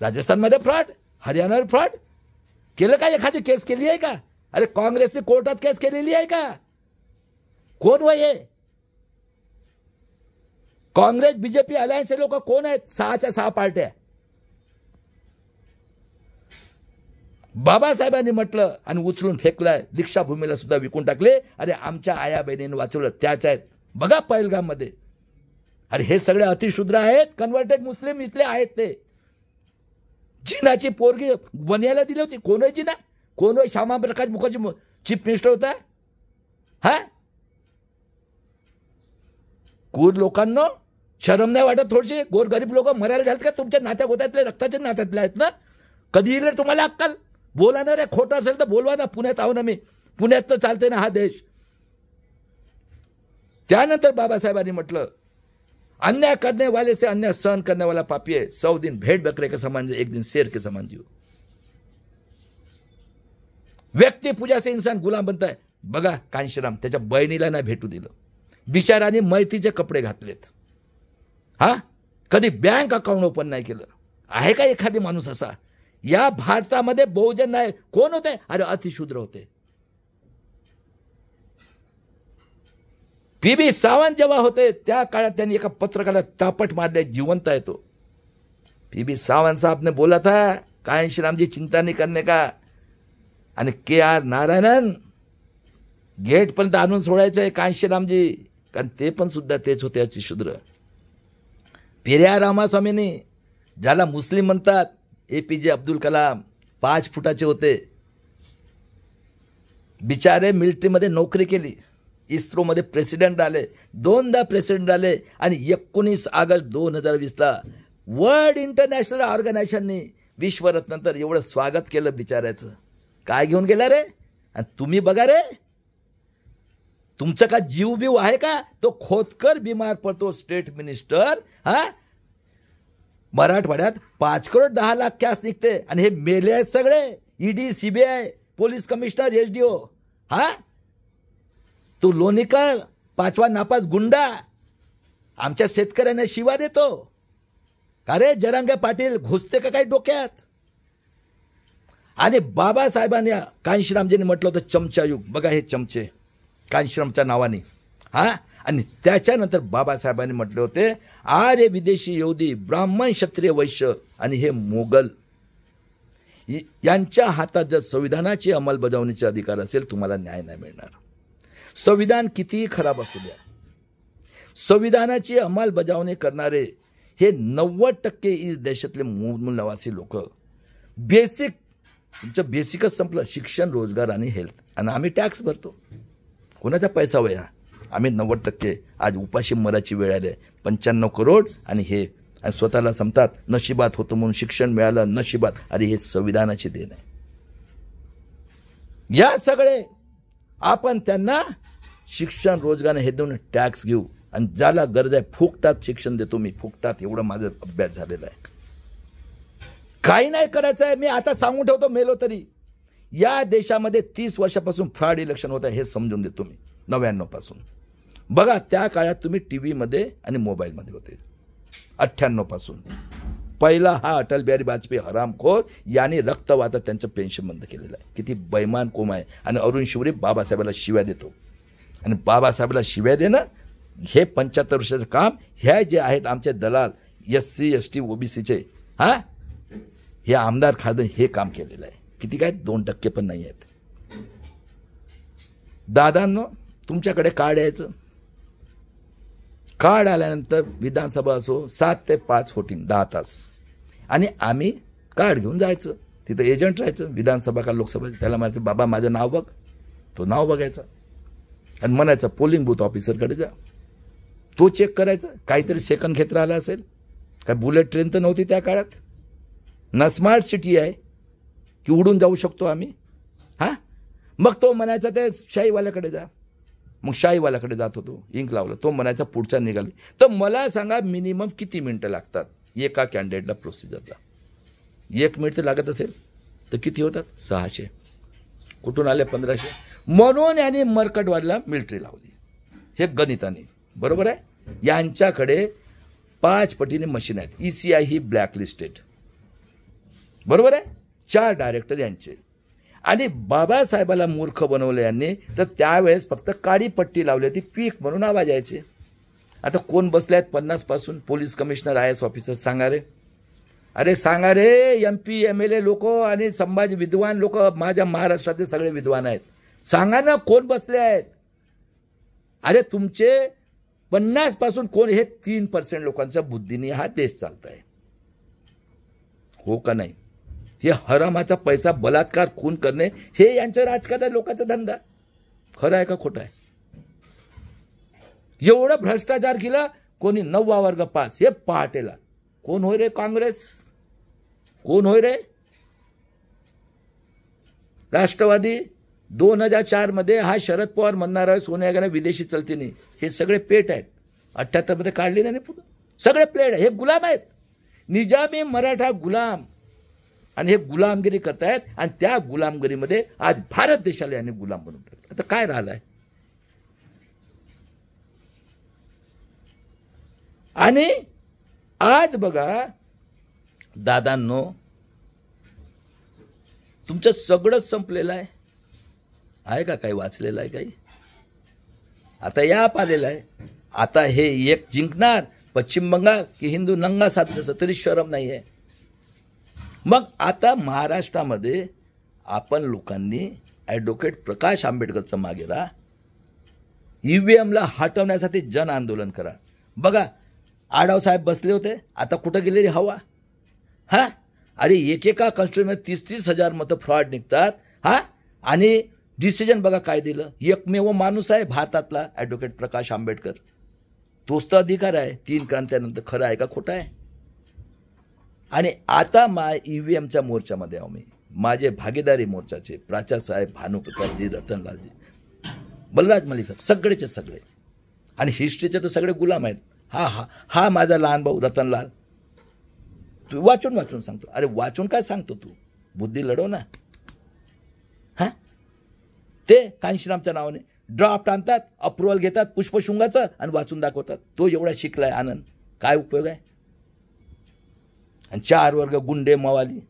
राजस्थानमध्ये फ्रॉड, हरियाणावर फ्रॉड केलं का? एखादी केस केली आहे का? अरे काँग्रेसने कोर्टात केस केलेली आहे का? कोण वय हे? काँग्रेस BJP अलायन्सचे लोक कोण आहेत? 6च्या 6 पार्ट्या. बाबासाहेबांनी म्हटलं आणि उचलून फेकलाय. दीक्षाभूमीला सुद्धा विकून टाकले. अरे आमच्या आया बहिणींनी वाचवलं, त्याच आहेत. बघा पहिलगाममध्ये. अरे हे सगळे अतिशूद्र आहेत, कन्व्हर्टेड मुस्लिम इथले आहेत. ते जिनाची पोरगी बनायला दिली होती. कोण आहे जिना? कोण आहे? श्यामा प्रकाश मुखर्जी चीफ मिनिस्टर होता. कूर लोकांनो, शरम नाही वाटत थोडीशी? गोरगरीब लोक मरायला झालेत का? तुमच्या नात्या गोत्यातले, रक्ताच्या नात्यातले आहेत ना? कधी येईल रे तुम्हाला अक्कल? बोला ना रे, खोटं असेल तर बोलवा ना. पुण्यात आहो ना मी, पुण्यात तर चालते ना हा देश. त्यानंतर बाबासाहेबांनी म्हटलं, अन्याय करने वाले से अन्याय सहन करने वाला पापी है. 100 दिन भेड़ बकरे के समान, एक दिन शेर के समान जियो. व्यक्ती पूजा से इंसान गुलाम बनता है. बघा कांशीराम, त्याच्या बहिणीला नाही भेटू दिलं, बिचाराने मैतीचे कपडे घातलेत. कधी बँक अकाउंट ओपन नाही केलं. आहे का एखादी माणूस असा? या भारतामध्ये बहुजन नाही. कोण होते? अरे अतिशूद्र होते. PB सावंत जेव्हा होते त्या काळात त्यांनी एका पत्रकाराला तापट मारले. जिवंत आहे तो. PB सावंत साहब ने बोला था, कांशीराम जी चिंता नहीं करने का. आणि KR नारायणन गेट पर्यंत आणून सोडायचं आहे कांशीरामजी, कारण ते पण सुद्धा तेच होते अतिशूद्र. पेरियार रामास्वामींनी, ज्याला मुस्लिम म्हणतात, APJ अब्दुल कलाम 5 फुटाचे होते. बिचारे मिलिटरीमध्ये नोकरी केली, इस्रोमध्ये प्रेसिडेंट आले, 2दा प्रेसिडेंट आले, आणि 19 ऑगस्ट 2020ला वर्ल्ड इंटरनॅशनल ऑर्गनायझेशननी विश्वरत्नंतर एवढं स्वागत केलं बिचाऱ्याचं. काय घेऊन गेला रे? आणि तुम्ही बघा रे, तुमचं का जीव बीव आहे का? तो खोतकर बिमार पडतो, स्टेट मिनिस्टर. मराठवाड्यात 5 करोड 10 लाख कॅश निघते, आणि हे मेले आहेत सगळे. ED, CBI, police commissioner, SDO. तो लोणीकर 5वा नापास गुंडा आमच्या शेतकऱ्यांना शिवा देतो. का रे जरांगे पाटील, घुसते का काही डोक्यात? आणि बाबासाहेबांनी, कांशीरामजींनी म्हटलं होतं चमचायुग. बघा हे चमचे कांशीरामच्या नावाने. आणि त्याच्यानंतर बाबासाहेबांनी म्हटले होते, आर्य विदेशी यहुदी ब्राह्मण क्षत्रिय वैश्य आणि हे मोगल यांच्या हातात जर संविधानाची अंमलबजावणीचे अधिकार असेल, तुम्हाला न्याय नाही मिळणार. संविधान कितीही खराब असू द्या, संविधानाची अंमलबजावणी करणारे हे 90% देशातले मूळ निवासी लोक. बेसिक, तुमचं बेसिकच संपलं, शिक्षण, रोजगार आणि हेल्थ. आणि आम्ही टॅक्स भरतो. कोणाचा पैसा वया? आम्ही 90% आज उपाशी मराची वेळ आली. 95 करोड आणि हे, आणि स्वतःला समतात नशिबात होतं म्हणून शिक्षण मिळालं, नशिबात. अरे हे संविधानाची देण आहे. या सगळे आपण त्यांना शिक्षण, रोजगार हे देऊन टॅक्स घेऊ, आणि ज्याला गरज आहे फुकटात शिक्षण देतो मी. फुकटात, एवढं माझा अभ्यास झालेला आहे. काही नाही करायचं आहे. मी आता सांगून ठेवतो, मेलो तरी. या देशामध्ये 30 वर्षापासून फ्रॉड इलेक्शन होत आहे, हे समजून देतो मी. 99 पासून. बघा त्या काळात तुम्ही टीव्हीमध्ये आणि मोबाईलमध्ये होते. 98 पासून. पहिला हा अटल बिहारी वाजपेयी हरामखोर यांनी रक्तवातात त्यांचं पेन्शन बंद केलेलं आहे. किती बैमान कोम आहे. आणि अरुण शिवरे बाबासाहेबाला शिव्या देतो. आणि बाबासाहेबाला शिव्या देणं हे 75 वर्षाचं काम. ह्या जे आहेत आमचे दलाल SC ST OBCचे, हे आमदार खासदार हे काम केलेलं आहे. किती काय? 2% पण नाही आहेत. दादांनो, तुमच्याकडे कार्ड यायचं. कार्ड आल्यानंतर विधानसभा असो 7 ते 5 होटिंग 10 तास, आणि आम्ही कार्ड घेऊन जायचं. तिथं एजंट राहायचं, विधानसभा का लोकसभा. त्याला म्हणायचं, बाबा माझं नाव बघ. तो नाव बघायचा आणि म्हणायचं पोलिंग बूथ ऑफिसरकडे जा. तो चेक करायचा. काहीतरी सेकंड घेत राहिला असेल काय बुलेट ट्रेन तर नव्हती त्या काळात, ना स्मार्ट सिटी आहे की उडून जाऊ शकतो आम्ही. हां, मग तो म्हणायचा ते शाहीवाल्याकडे जा, मग शाहीवाल्याकडे जात होतो, इंक लावलं, तो म्हणायचा पुढच्या निघाली. तर मला सांगा मिनिमम किती मिनटं लागतात एका कॅन्डिडेटला प्रोसिजरला? 1 मिनिट तर लागत असेल तर किती होतात? 600. कुठून आले 1500? म्हणून यांनी मरकटवाडीला मिलिटरी लावली. हे गणिताने बरोबर आहे. यांच्याकडे 5 पटीने मशीन आहेत. ECI ही ब्लॅकलिस्टेड, बरोबर आहे. 4 डायरेक्टर यांचे. आणि बाबासाहेबाला मूर्ख बनवलं यांनी, तर त्यावेळेस फक्त काळी पट्टी लावली होती, पीक म्हणून आवाज यायचे. आता कोण बसले आहेत 50 पासून? Police commissioner, IAS officer. सांगा रे, अरे सांगा रे. MP MLA लोक आणि संभाजी विद्वान लोक, माझ्या महाराष्ट्रातले सगळे विद्वान आहेत. सांगा ना कोण बसले आहेत? अरे तुमचे 50 पासून कोण? हे 3% लोकांच्या बुद्धीने हा देश चालत आहे, हो का नाही? हे हरामाचा पैसा, बलात्कार, खून करणे, हे यांच्या राजकारण लोकांचा धंदा. खरं आहे का खोटं आहे? एवढं भ्रष्टाचार केला कोणी. 9वा वर्ग पास, हे पहाटेला. कोण होय रे काँग्रेस? कोण होय रे राष्ट्रवादी? 2004 मध्ये हा शरद पवार म्हणणारा सोनिया गांधी विदेशी चलती नाही, हे सगळे पेट आहेत. 78 मध्ये काढले नाही पुढे, सगळे प्लेट आहे. हे गुलाम आहेत, निजामी मराठा गुलाम. आणि हे गुलामगिरी करतायत. आणि त्या गुलामगिरीमध्ये आज भारत देशाला यांनी गुलाम बनवून टाकलं. आता काय राहिलंय? आणि आज बघा दादांनो, तुमचं सगळंच संपलेलं आहे का? काही वाचलेलं आहे काही? आता याप आलेला आहे. आता हे एक जिंकणार पश्चिम बंगाल की हिंदू नंगा साधण्याचं तरी शरम नाही आहे. मग आता महाराष्ट्रामध्ये आपण लोकांनी ॲडव्होकेट प्रकाश आंबेडकरचं मागे राहा, EVMला हटवण्यासाठी जन आंदोलन करा. बघा आढाव साहेब बसले होते, आता कुठं गेले रे हवा? हां, अरे एकेका कॉन्स्टिट्युन्सीमध्ये 30-30 हजार मतं फ्रॉड निघतात. हां, आणि डिसिजन बघा काय दिलं. एकमेव माणूस आहे भारतातला ॲडव्होकेट प्रकाश आंबेडकर. तोच तर अधिकार आहे 3 क्रांत्यानंतर. खरं आहे का खोटं आहे? आणि आता EVMच्या मोर्चामध्ये आहो मी. माझे भागीदारी मोर्चाचे प्राचासाहेब, भानुप्रतापजी, रतनलालजी, बलराज मलिक साहेब, सगळेचे सगळे. आणि हिस्ट्रीचे तर सगळे गुलाम आहेत. हा माझा लहान भाऊ रतनलाल. तू वाचून सांगतो. अरे वाचून काय सांगतो तू? बुद्धी लढव ना. हां, ते कांशीरामच्या नावाने ड्राफ्ट आणतात, अप्रुव्हल घेतात पुष्पशृंगाचं आणि वाचून दाखवतात. तो एवढा शिकलाय आनंद, काय उपयोग आहे? आणि 4 वर्ग गुंडे मवाली.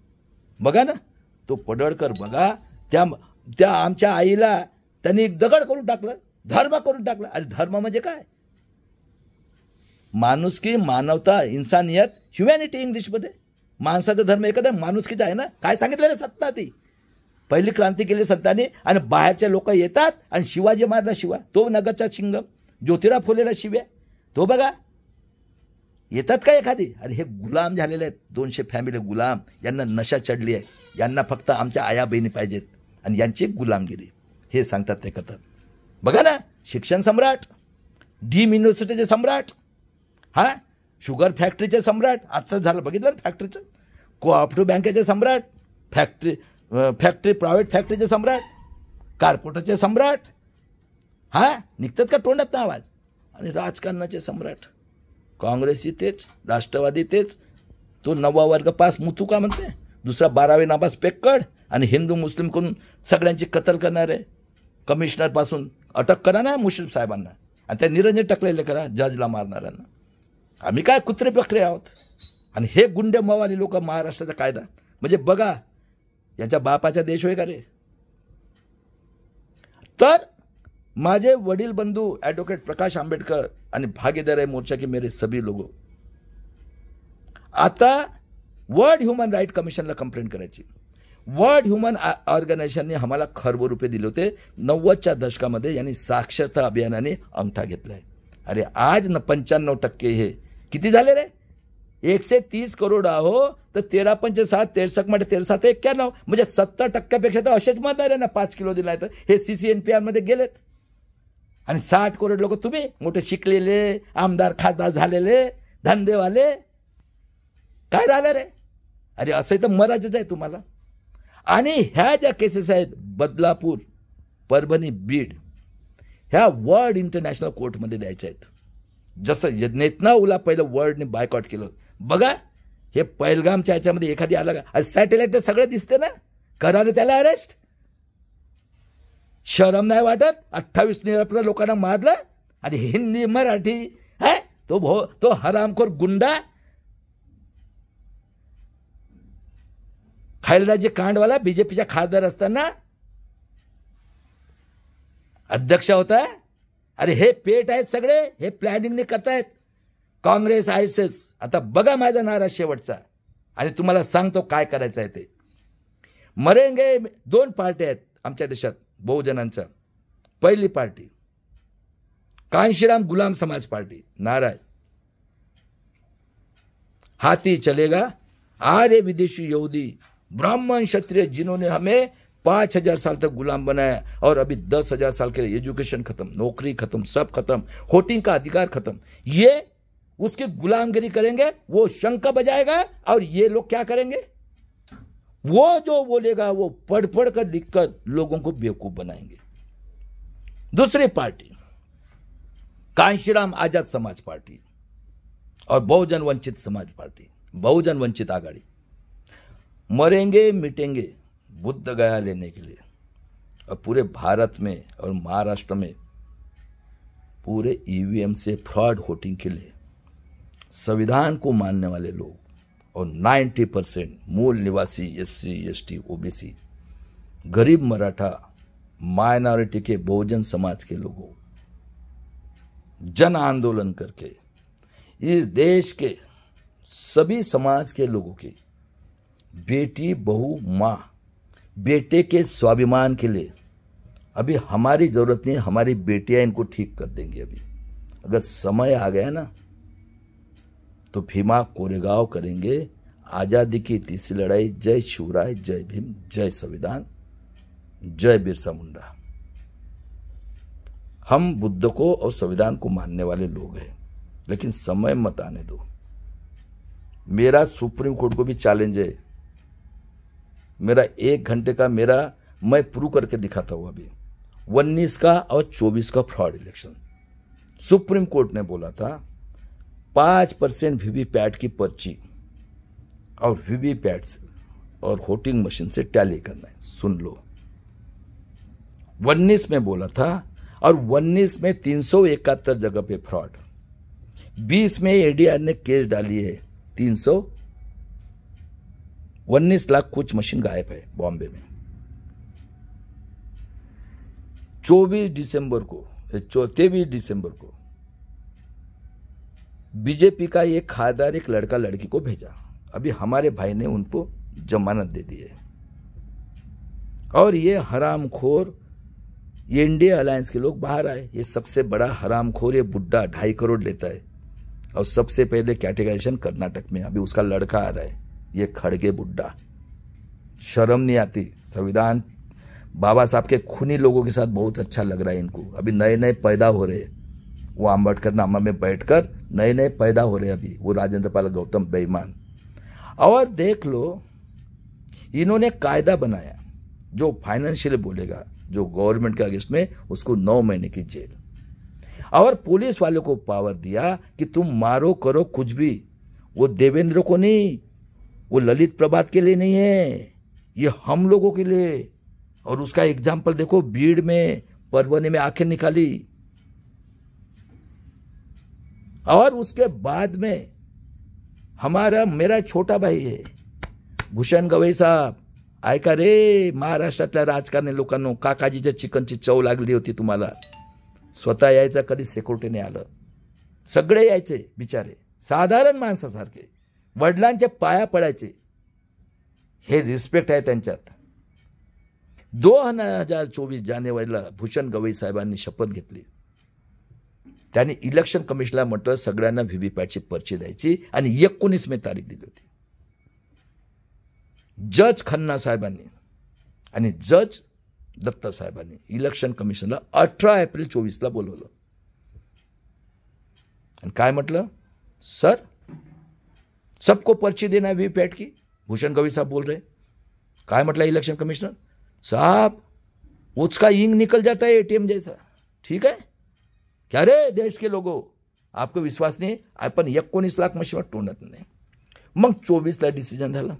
बघा ना तो पडळकर, बघा त्या आमच्या आईला त्यांनी दगड करून टाकलं, धर्म करून टाकलं. अरे धर्म म्हणजे काय? माणुसकी, मानवता, इन्सानियत, ह्युमॅनिटी इंग्लिशमध्ये. माणसाचा धर्म एखादा माणुसकीचा आहे ना. काय सांगितलं रे सत्ता? ती पहिली क्रांती केली संतांनी. आणि बाहेरचे लोक येतात आणि शिवाजी महाराजला शिवा, तो नगरचा शिंगम, ज्योतिराव फुलेला शिव्या, तो बघा येतात का एखादी? अरे हे गुलाम झालेले आहेत. 200 फॅमिली गुलाम. यांना नशा चढली आहे. यांना फक्त आमच्या आया बहिणी पाहिजेत आणि यांची गुलामगिरी हे सांगतात ते करतात. बघा ना शिक्षण सम्राट, डीम युनिव्हर्सिटीचे सम्राट, हां शुगर फॅक्टरीचे सम्राट, आता झालं बघितलं फॅक्टरीचं, कोऑपरेटिव्ह बँकेचे सम्राट, फॅक्टरी प्रायव्हेट फॅक्टरीचे सम्राट, कारपोरेटरचे सम्राट. हां निघतात का तोंडात ना आवाज? आणि राजकारणाचे सम्राट. काँग्रेसी तेच, राष्ट्रवादी तेच. तो 9वा वर्ग पास मुतू का म्हणते, दुसरा 12वी नापास पेक्कड. आणि हिंदू मुस्लिम करून सगळ्यांची कत्ल करणारे. कमिशनरपासून अटक करा ना मुश्रीफ साहेबांना, आणि त्या निरंजन टाकलेले करा जजला मारणाऱ्यांना. आम्ही काय कुत्रे पकडे आहोत? आणि हे गुंडे मवाली लोक महाराष्ट्राचा कायदा म्हणजे बघा, यांच्या बापाचा देश होय का रे? तर माझे वडील बंधू ॲडव्होकेट प्रकाश आंबेडकर आणि भागीदारी मोर्चा के मेरे सभी लोगों, आता वर्ल्ड ह्युमन राईट कमिशनला कंप्लेंट करायची. वर्ल्ड ह्युमन ऑर्गनायझेशनने आम्हाला खरबो रुपये दिले होते. 90च्या दशकामध्ये यांनी साक्षरता अभियानाने अंगठा घेतला आहे. अरे आज 95% हे किती झाले रे? 130 करोड आहो, तर 13 पंच 7 63 मध्ये 13 7 91, म्हणजे 70% तर असेच म्हणणार आहे ना. 5 किलो दिला तर हे CCNPR मध्ये गेलेत. आणि 60 करोड लोक तुम्ही मोठे शिकलेले, आमदार खासदार झालेले, धंदेवाले. काय राहिलं रे? अरे असं तर मराठीच आहे तुम्हाला. आणि ह्या ज्या केसेस आहेत बदलापूर, परभणी, बीड, ह्या वर्ल्ड इंटरनॅशनल कोर्टमध्ये द्यायच्या आहेत. जसं नेतन्याहूला पहिलं वर्ल्डने बायकॉट केलं. बघा हे पहलगामच्या ह्याच्यामध्ये एखादी आला का? अरे सॅटेलाइट सगळं दिसते ना, करा रे त्याला अरेस्ट. शरम नाही वाटत? 28 निरपराध लोकांना मारलं आणि हिंदी मराठी है तो हरामखोर गुंडा खैलराजे कांडवाला बीजेपीचा खासदार असताना अध्यक्ष होता. अरे हे पेट आहेत सगळे, हे प्लॅनिंगने करतायत काँग्रेस ISIS. आता बघा माझा नारा शेवटचा आणि तुम्हाला सांगतो काय करायचं आहे ते. मरेंगे 2 पार्टी आहेत आमच्या देशात बहुजनांचा. पहिली पार्टी कांशीराम गुलाम समाज पार्टी, नारा है हाथी चलेगा. आर्य विदेशी यहूदी ब्राह्मण क्षत्रिय जिन्होंने हमें 5000 साल तक गुलाम बनाया और अभी 10,000 साल के लिए एजुकेशन खत्म, नौकरी खत्म, सब खत्म, वोटिंग का अधिकार खत्म, ये उसकी गुलामगिरी करेंगे. वो शंख बजाएगा और ये लोग क्या करेंगे? वो जो बोलेगा वो पढ़ पढ़ कर लिख कर लोगों को बेवकूफ बनाएंगे. दूसरी पार्टी कांशीराम आजाद समाज पार्टी और बहुजन वंचित समाज पार्टी, बहुजन वंचित आघाड़ी. मरेंगे मिटेंगे बुद्ध गया लेने के लिए. और पूरे भारत में और महाराष्ट्र में पूरे EVM से फ्रॉड वोटिंग के लिए संविधान को मानने वाले लोग और 90% मूल निवासी SC ST OBC गरीब मराठा माइनॉरिटी के बहुजन समाज के लोगों जन आंदोलन करके इस देश के सभी समाज के लोगों की बेटी बहू माँ बेटे के स्वाभिमान के लिए अभी हमारी ज़रूरत नहीं, हमारी बेटियां इनको ठीक कर देंगी. अभी अगर समय आ गया ना तो भीमा कोरेगांव करेंगे. आज़ादी की तीसरी लड़ाई. जय शिवराय, जय भीम, जय संविधान, जय बिरसा मुंडा. हम बुद्ध को और संविधान को मानने वाले लोग हैं, लेकिन समय मत आने दो. मेरा सुप्रीम कोर्ट को भी चैलेंज है. मेरा 1 घंटे का मैं प्रूव करके दिखाता हूँ. अभी 19 का और 24 का फ्रॉड इलेक्शन सुप्रीम कोर्ट ने बोला था 5% वीवीपैट की पर्ची और वीवीपैट और वोटिंग मशीन से टैली करना है. सुन लो, 19 में बोला था और 19 में 371 जगह पे फ्रॉड. 20 में ADR ने केस डाली है 19 लाख कुछ मशीन गायब है बॉम्बे में. 23 दिसंबर को बीजेपी का एक खासदार एक लड़का लड़की को भेजा. अभी हमारे भाई ने उनको जमानत दे दी है. और ये हरामखोर ये इंडिया अलायंस के लोग बाहर आए. ये सबसे बड़ा हरामखोर ये बुड्ढा 2.5 करोड़ लेता है और सबसे पहले कैटेगराइजेशन कर्नाटक में. अभी उसका लड़का आ रहा है, ये खड़गे बुड्ढा. शर्म नहीं आती? संविधान बाबा साहब के खूनी लोगों के साथ बहुत अच्छा लग रहा है इनको. अभी नए नए पैदा हो रहे, वो अम्बेडकर नामा में बैठकर नए नए पैदा हो रहे. अभी वो राजेंद्र पाल गौतम बेईमान. और देख लो, इन्होंने कायदा बनाया जो फाइनेंशियली बोलेगा, जो गवर्नमेंट के अगेंस्ट में, उसको 9 महीने की जेल. और पुलिस वालों को पावर दिया कि तुम मारो करो कुछ भी. वो देवेंद्र को नहीं, वो ललित प्रभात के लिए नहीं है, ये हम लोगों के लिए. और उसका एग्जाम्पल देखो, भीड़ में, परभणी में आंखें निकाली. और उसके बाद में मेरा छोटा भाई है भूषण गवई साहब. ऐका रे, महाराष्ट्रातल्या राजकारणी लोकांनो, काकाजीच्या चिकनची चव लागली होती तुम्हाला. स्वतः यायचा, कधी सिक्युरिटी नाही आलं. सगळे यायचे बिचारे, साधारण माणसासारखे, वडिलांच्या पाया पडायचे. हे रिस्पेक्ट आहे त्यांच्यात. 2024 जानेवारीला भूषण गवई साहेबांनी शपथ घेतली. त्यांनी इलेक्शन कमिशनला म्हटलं सगळ्यांना व्हीव्हीपॅटची पर्ची द्यायची आणि 19 मे तारीख दिली होती. जज खन्ना साहेबांनी आणि जज दत्ता साहेबांनी इलेक्शन कमिशनला 18 एप्रिल 24ला बोलवलं आणि काय म्हटलं, सर सबको पर्ची देना है वीवीपैट की। भूषण गवई साहब बोल रहे, काय म्हटलं इलेक्शन कमिश्नर साहब, उसका इंक निकल जाता है एटीएम जैसा, ठीक है क्या रे देश के लोगों, आपको विश्वास नाही, आपण 19 लाख मशीनवर तोंडत नाही। मग 24ला डिसिजन झालं।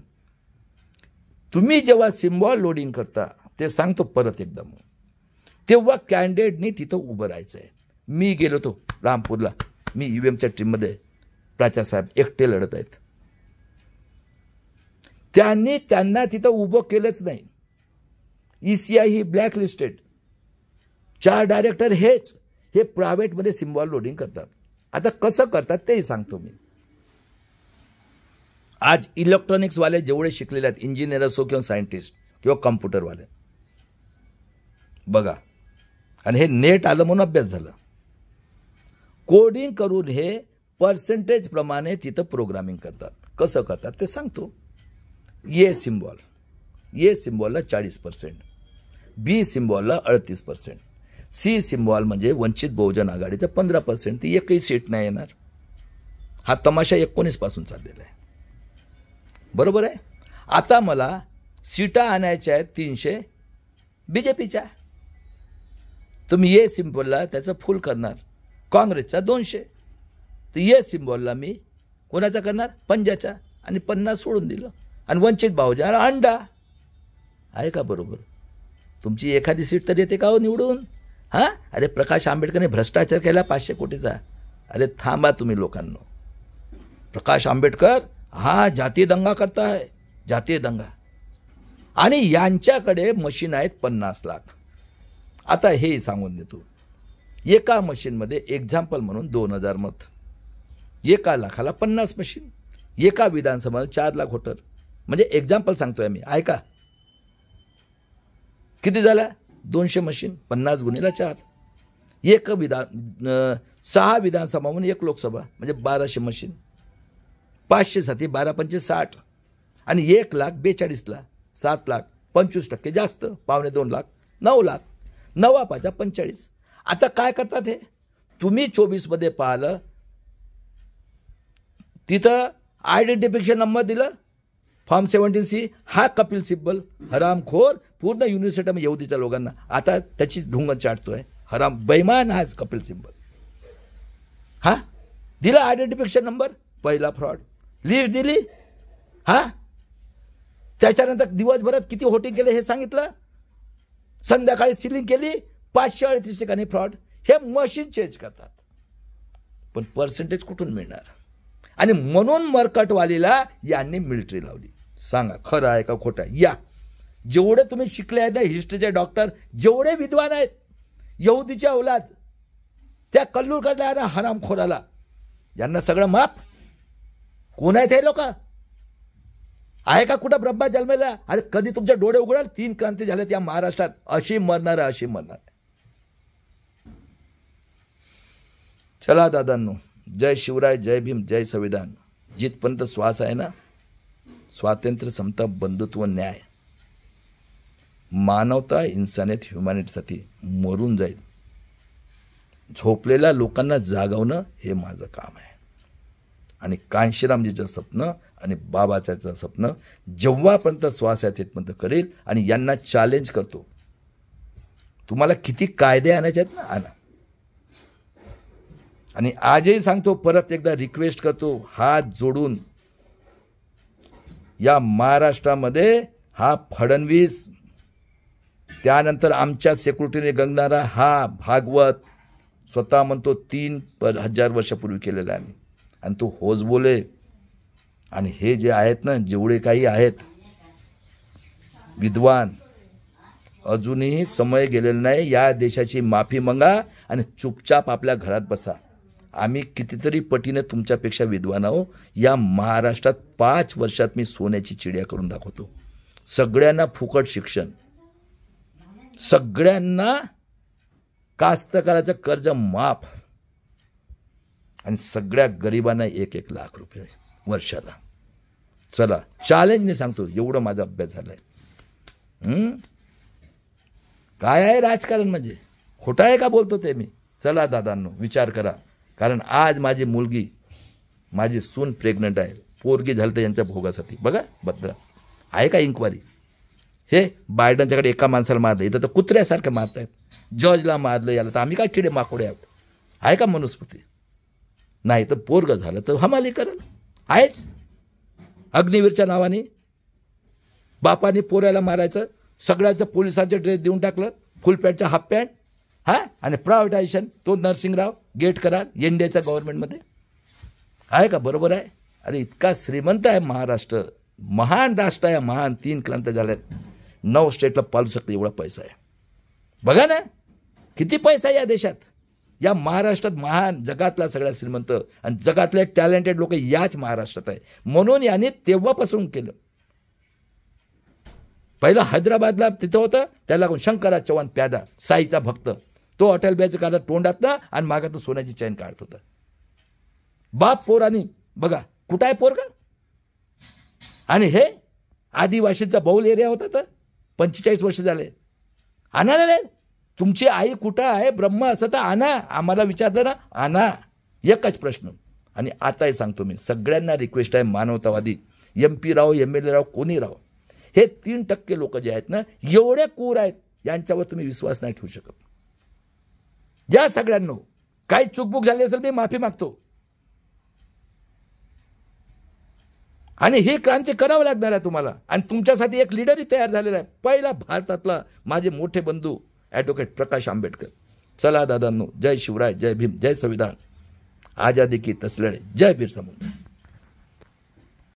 तुम्ही जेव्हा सिम्बॉल लोडिंग करता, ते सांगतो परत एकदा, मग तेव्हा कॅन्डिडेटनी तिथं उभं राहायचं आहे। मी गेलो तो रामपूरला, मी ईव्हीएमच्या टीममध्ये प्राचासाहेब एकटे लढत आहेत, त्यांना तिथं उभं केलंच नाही। ईसीआय ही ब्लॅक लिस्टेड, 4 डायरेक्टर हे प्रायव्हेटमध्ये सिम्बॉल लोडिंग करतात। आता कसं करतात तेही सांगतो मी। आज इलेक्ट्रॉनिक्सवाले जेवढे शिकलेले आहेत, इंजिनियर असो किंवा सायंटिस्ट किंवा कॉम्प्युटरवाले, बघा, आणि हे नेट आलं म्हणून अभ्यास झाला, कोडिंग करून हे पर्सेंटेज प्रमाणे तिथं प्रोग्रामिंग करतात। कसं करतात ते सांगतो। ये सिम्बॉलला 40%, बी सिम्बॉलला 38%, सी सिम्बॉल म्हणजे वंचित बहुजन आघाडीचं 15%, ती एकही सीट नाही येणार। हा तमाशा 19 पासून चाललेला आहे, बरोबर आहे। आता मला सीटा आणायच्या आहेत 300 बीजेपीच्या, तुम्ही ये सिम्बॉलला त्याचं फुल करणार, काँग्रेसचा 200, तर ये सिम्बॉलला मी कोणाचा करणार, पंजाचा, आणि 50 सोडून दिलं, आणि वंचित बहुजन अंडा आहे का, बरोबर। तुमची एखादी सीट तर येते का हो निवडून? हां, अरे प्रकाश आंबेडकरने भ्रष्टाचार केला 500 कोटीचा, अरे थांबा तुम्ही लोकांनो। प्रकाश आंबेडकर हा जातीय दंगा करता है, जातीय दंगा, आणि यांच्याकडे मशीन आहेत 50 लाख। आता हे सांगून देतो, एका मशीनमध्ये एक्झाम्पल म्हणून 2000 मत, एका लाखाला 50 मशीन, एका विधानसभेमध्ये 4 लाख वोटर, म्हणजे एक्झाम्पल सांगतोय मी, ऐका किती झाला, 200 मशीन, 50 गुणिले 4, 6 विधानसभा म्हणून 1 लोकसभा, म्हणजे 1200 मशीन, 500 साठी 12 पंचे 60, आणि 1,42,000ला 7 लाख, 25% जास्त, 1.25 लाख, 9 लाख, 9 45। आता काय करतात हे, तुम्ही 24मध्ये पाहिलं, तिथं आयडेंटिफिकेशन नंबर दिलं, फॉर्म 17C, हा कपिल सिब्बल हरामखोर पूर्ण युनिव्हर्सिटीमध्ये यहुदीच्या लोकांना आता त्याची ढुंगण चाटतोय, हराम बैमान हा कपिल सिब्बल। हा दिला आयडेंटिफिकेशन नंबर, पहिला फ्रॉड, लिस्ट दिली, हा त्याच्यानंतर दिवसभरात किती होटिंग केले हे सांगितलं, संध्याकाळी सिलिंग केली, 538 ठिकाणी फ्रॉड। हे मशीन चेंज करतात, पण पर्सेंटेज कुठून मिळणार? आणि म्हणून मरकटवालीला यांनी मिलिटरी लावली। सांगा खरं आहे का खोटं आहे? या जेवढे तुम्ही शिकले आहेत ना, हिस्ट्रीचे डॉक्टर, जेवढे विद्वान आहेत, यहुदीच्या औलाद, त्या कल्लूरकडल्या ना हरामखोराला, यांना सगळं माफ। कोण आहेत हे लोक? आहे का कुठं ब्रह्मा जन्मेला? अरे कधी तुमच्या डोळे उघडाल, 3 क्रांती झाल्यात या महाराष्ट्रात, अशी मरणार, अशी मरणार। चला दादांनो, जय शिवराय, जय भीम, जय संविधान। जिथपर्यंत श्वास आहे ना, स्वातंत्र्य, समता, बंधुत्व, न्याय, मानवता, इन्सानियत, ह्युमॅनिटीसाठी मरून जाईल। झोपलेल्या लोकांना जागवणं हे माझं काम आहे, आणि कांशीरामजीचं स्वप्न आणि बाबाचं स्वप्न जेव्हापर्यंत श्वास आहे तिथपर्यंत करेल, आणि यांना चॅलेंज करतो, तुम्हाला किती कायदे आणायचे आहेत ना, आणा। आणि आजही सांगतो, परत एकदा रिक्वेस्ट करतो, हात जोडून, या महाराष्ट्रामध्ये हा फडणवीस, त्यानंतर आमच्या सिक्युरिटीने गंगणारा हा भागवत, स्वतः म्हणतो 3000 वर्षापूर्वी केलेला आहे, आणि तो होच बोले। आणि हे जे आहेत ना, जेवढे काही आहेत विद्वान, अजूनही समय गेलेला नाही, या देशाची माफी मागा आणि चुपचाप आपल्या घरात बसा। आम्ही कितीतरी पटीने तुमच्यापेक्षा विद्वान आहो। या महाराष्ट्रात 5 वर्षात मी सोन्याची चिडिया करून दाखवतो। सगळ्यांना फुकट शिक्षण, सगळ्यांना कास्तकाराचं कर्ज माफ, आणि सगळ्या गरिबांना 1-1 लाख रुपये वर्षाला। चला चॅलेंजने सांगतो, एवढं माझा अभ्यास झालाय। काय आहे राजकारण म्हणजे? खोटं आहे का बोलतो ते मी? चला दादांनो, विचार करा, कारण आज माझी मुलगी, माझी सून प्रेग्नंट आहे, पोरगी झालं तर यांच्या भोगासाठी. बघा बद्दल आहे का इन्क्वायरी? हे बायडनच्याकडे एका माणसाला मारलं, इथं तर कुत्र्यासारखं मारतायत. जजला मारलं, याला तर आम्ही काय किडे माकोडे आहोत? आहे का मनुस्मृती? नाही तर पोरगं झालं तर हमाली करेल. आहेच. अग्निवीरच्या नावाने बापाने पोऱ्याला मारायचं, सगळ्याचं पोलिसांचे ड्रेस देऊन टाकलं, फुल पॅन्टचा हाफ पॅन्ट, हां, आणि प्रायव्हेटायझेशन. तो नरसिंगराव गेट करार एनडीएच्या गव्हर्नमेंटमध्ये आहे का? बरोबर आहे. अरे इतका श्रीमंत आहे महाराष्ट्र, महान राष्ट्र आहे, महान. 3 क्रांती झाल्यात, 9 स्टेटला पालू शकते एवढा पैसा आहे. बघा ना किती पैसा आहे या देशात. या महाराष्ट्रात महान, जगातला सगळ्यात श्रीमंत आणि जगातले टॅलेंटेड लोक याच महाराष्ट्रात आहे. म्हणून याने तेव्हापासून केलं. पहिलं हैदराबादला तिथं होतं, त्याला शंकरराज चव्हाण प्यादा, साईचा भक्त, तो अटल बिहारी काढत तोंडातनं आणि मागातून सोन्याची चैन काढत होता. बाप पोरानी बघा कुठं आहे पोरगा. आणि हे आदिवासीचा बहुल एरिया होता, तर 45 वर्ष झाले. आणा रे, तुमची आई कुठं आहे? ब्रह्म असं तर आणा. आम्हाला विचारलं ना, आणा. एकच प्रश्न. आणि आताही सांगतो मी, सगळ्यांना रिक्वेस्ट आहे, मानवतावादी MP राव, MLA राव, कोणी राव, हे 3% लोक जे आहेत ना, एवढे क्रूर आहेत, यांच्यावर तुम्ही विश्वास नाही ठेवू शकत. या सगळ्यांना काही चूकबूक झाली असेल मी माफी मागतो. आणि ही क्रांती करावं लागणार आहे तुम्हाला. आणि तुमच्यासाठी एक लीडरही तयार झालेला आहे, पहिला भारतातला माझे मोठे बंधू ॲडव्होकेट प्रकाश आंबेडकर. चला दादांनो, जय शिवराय, जय भीम, जय संविधान, आजादी की तसलडे, जय बिरसा मुंडा.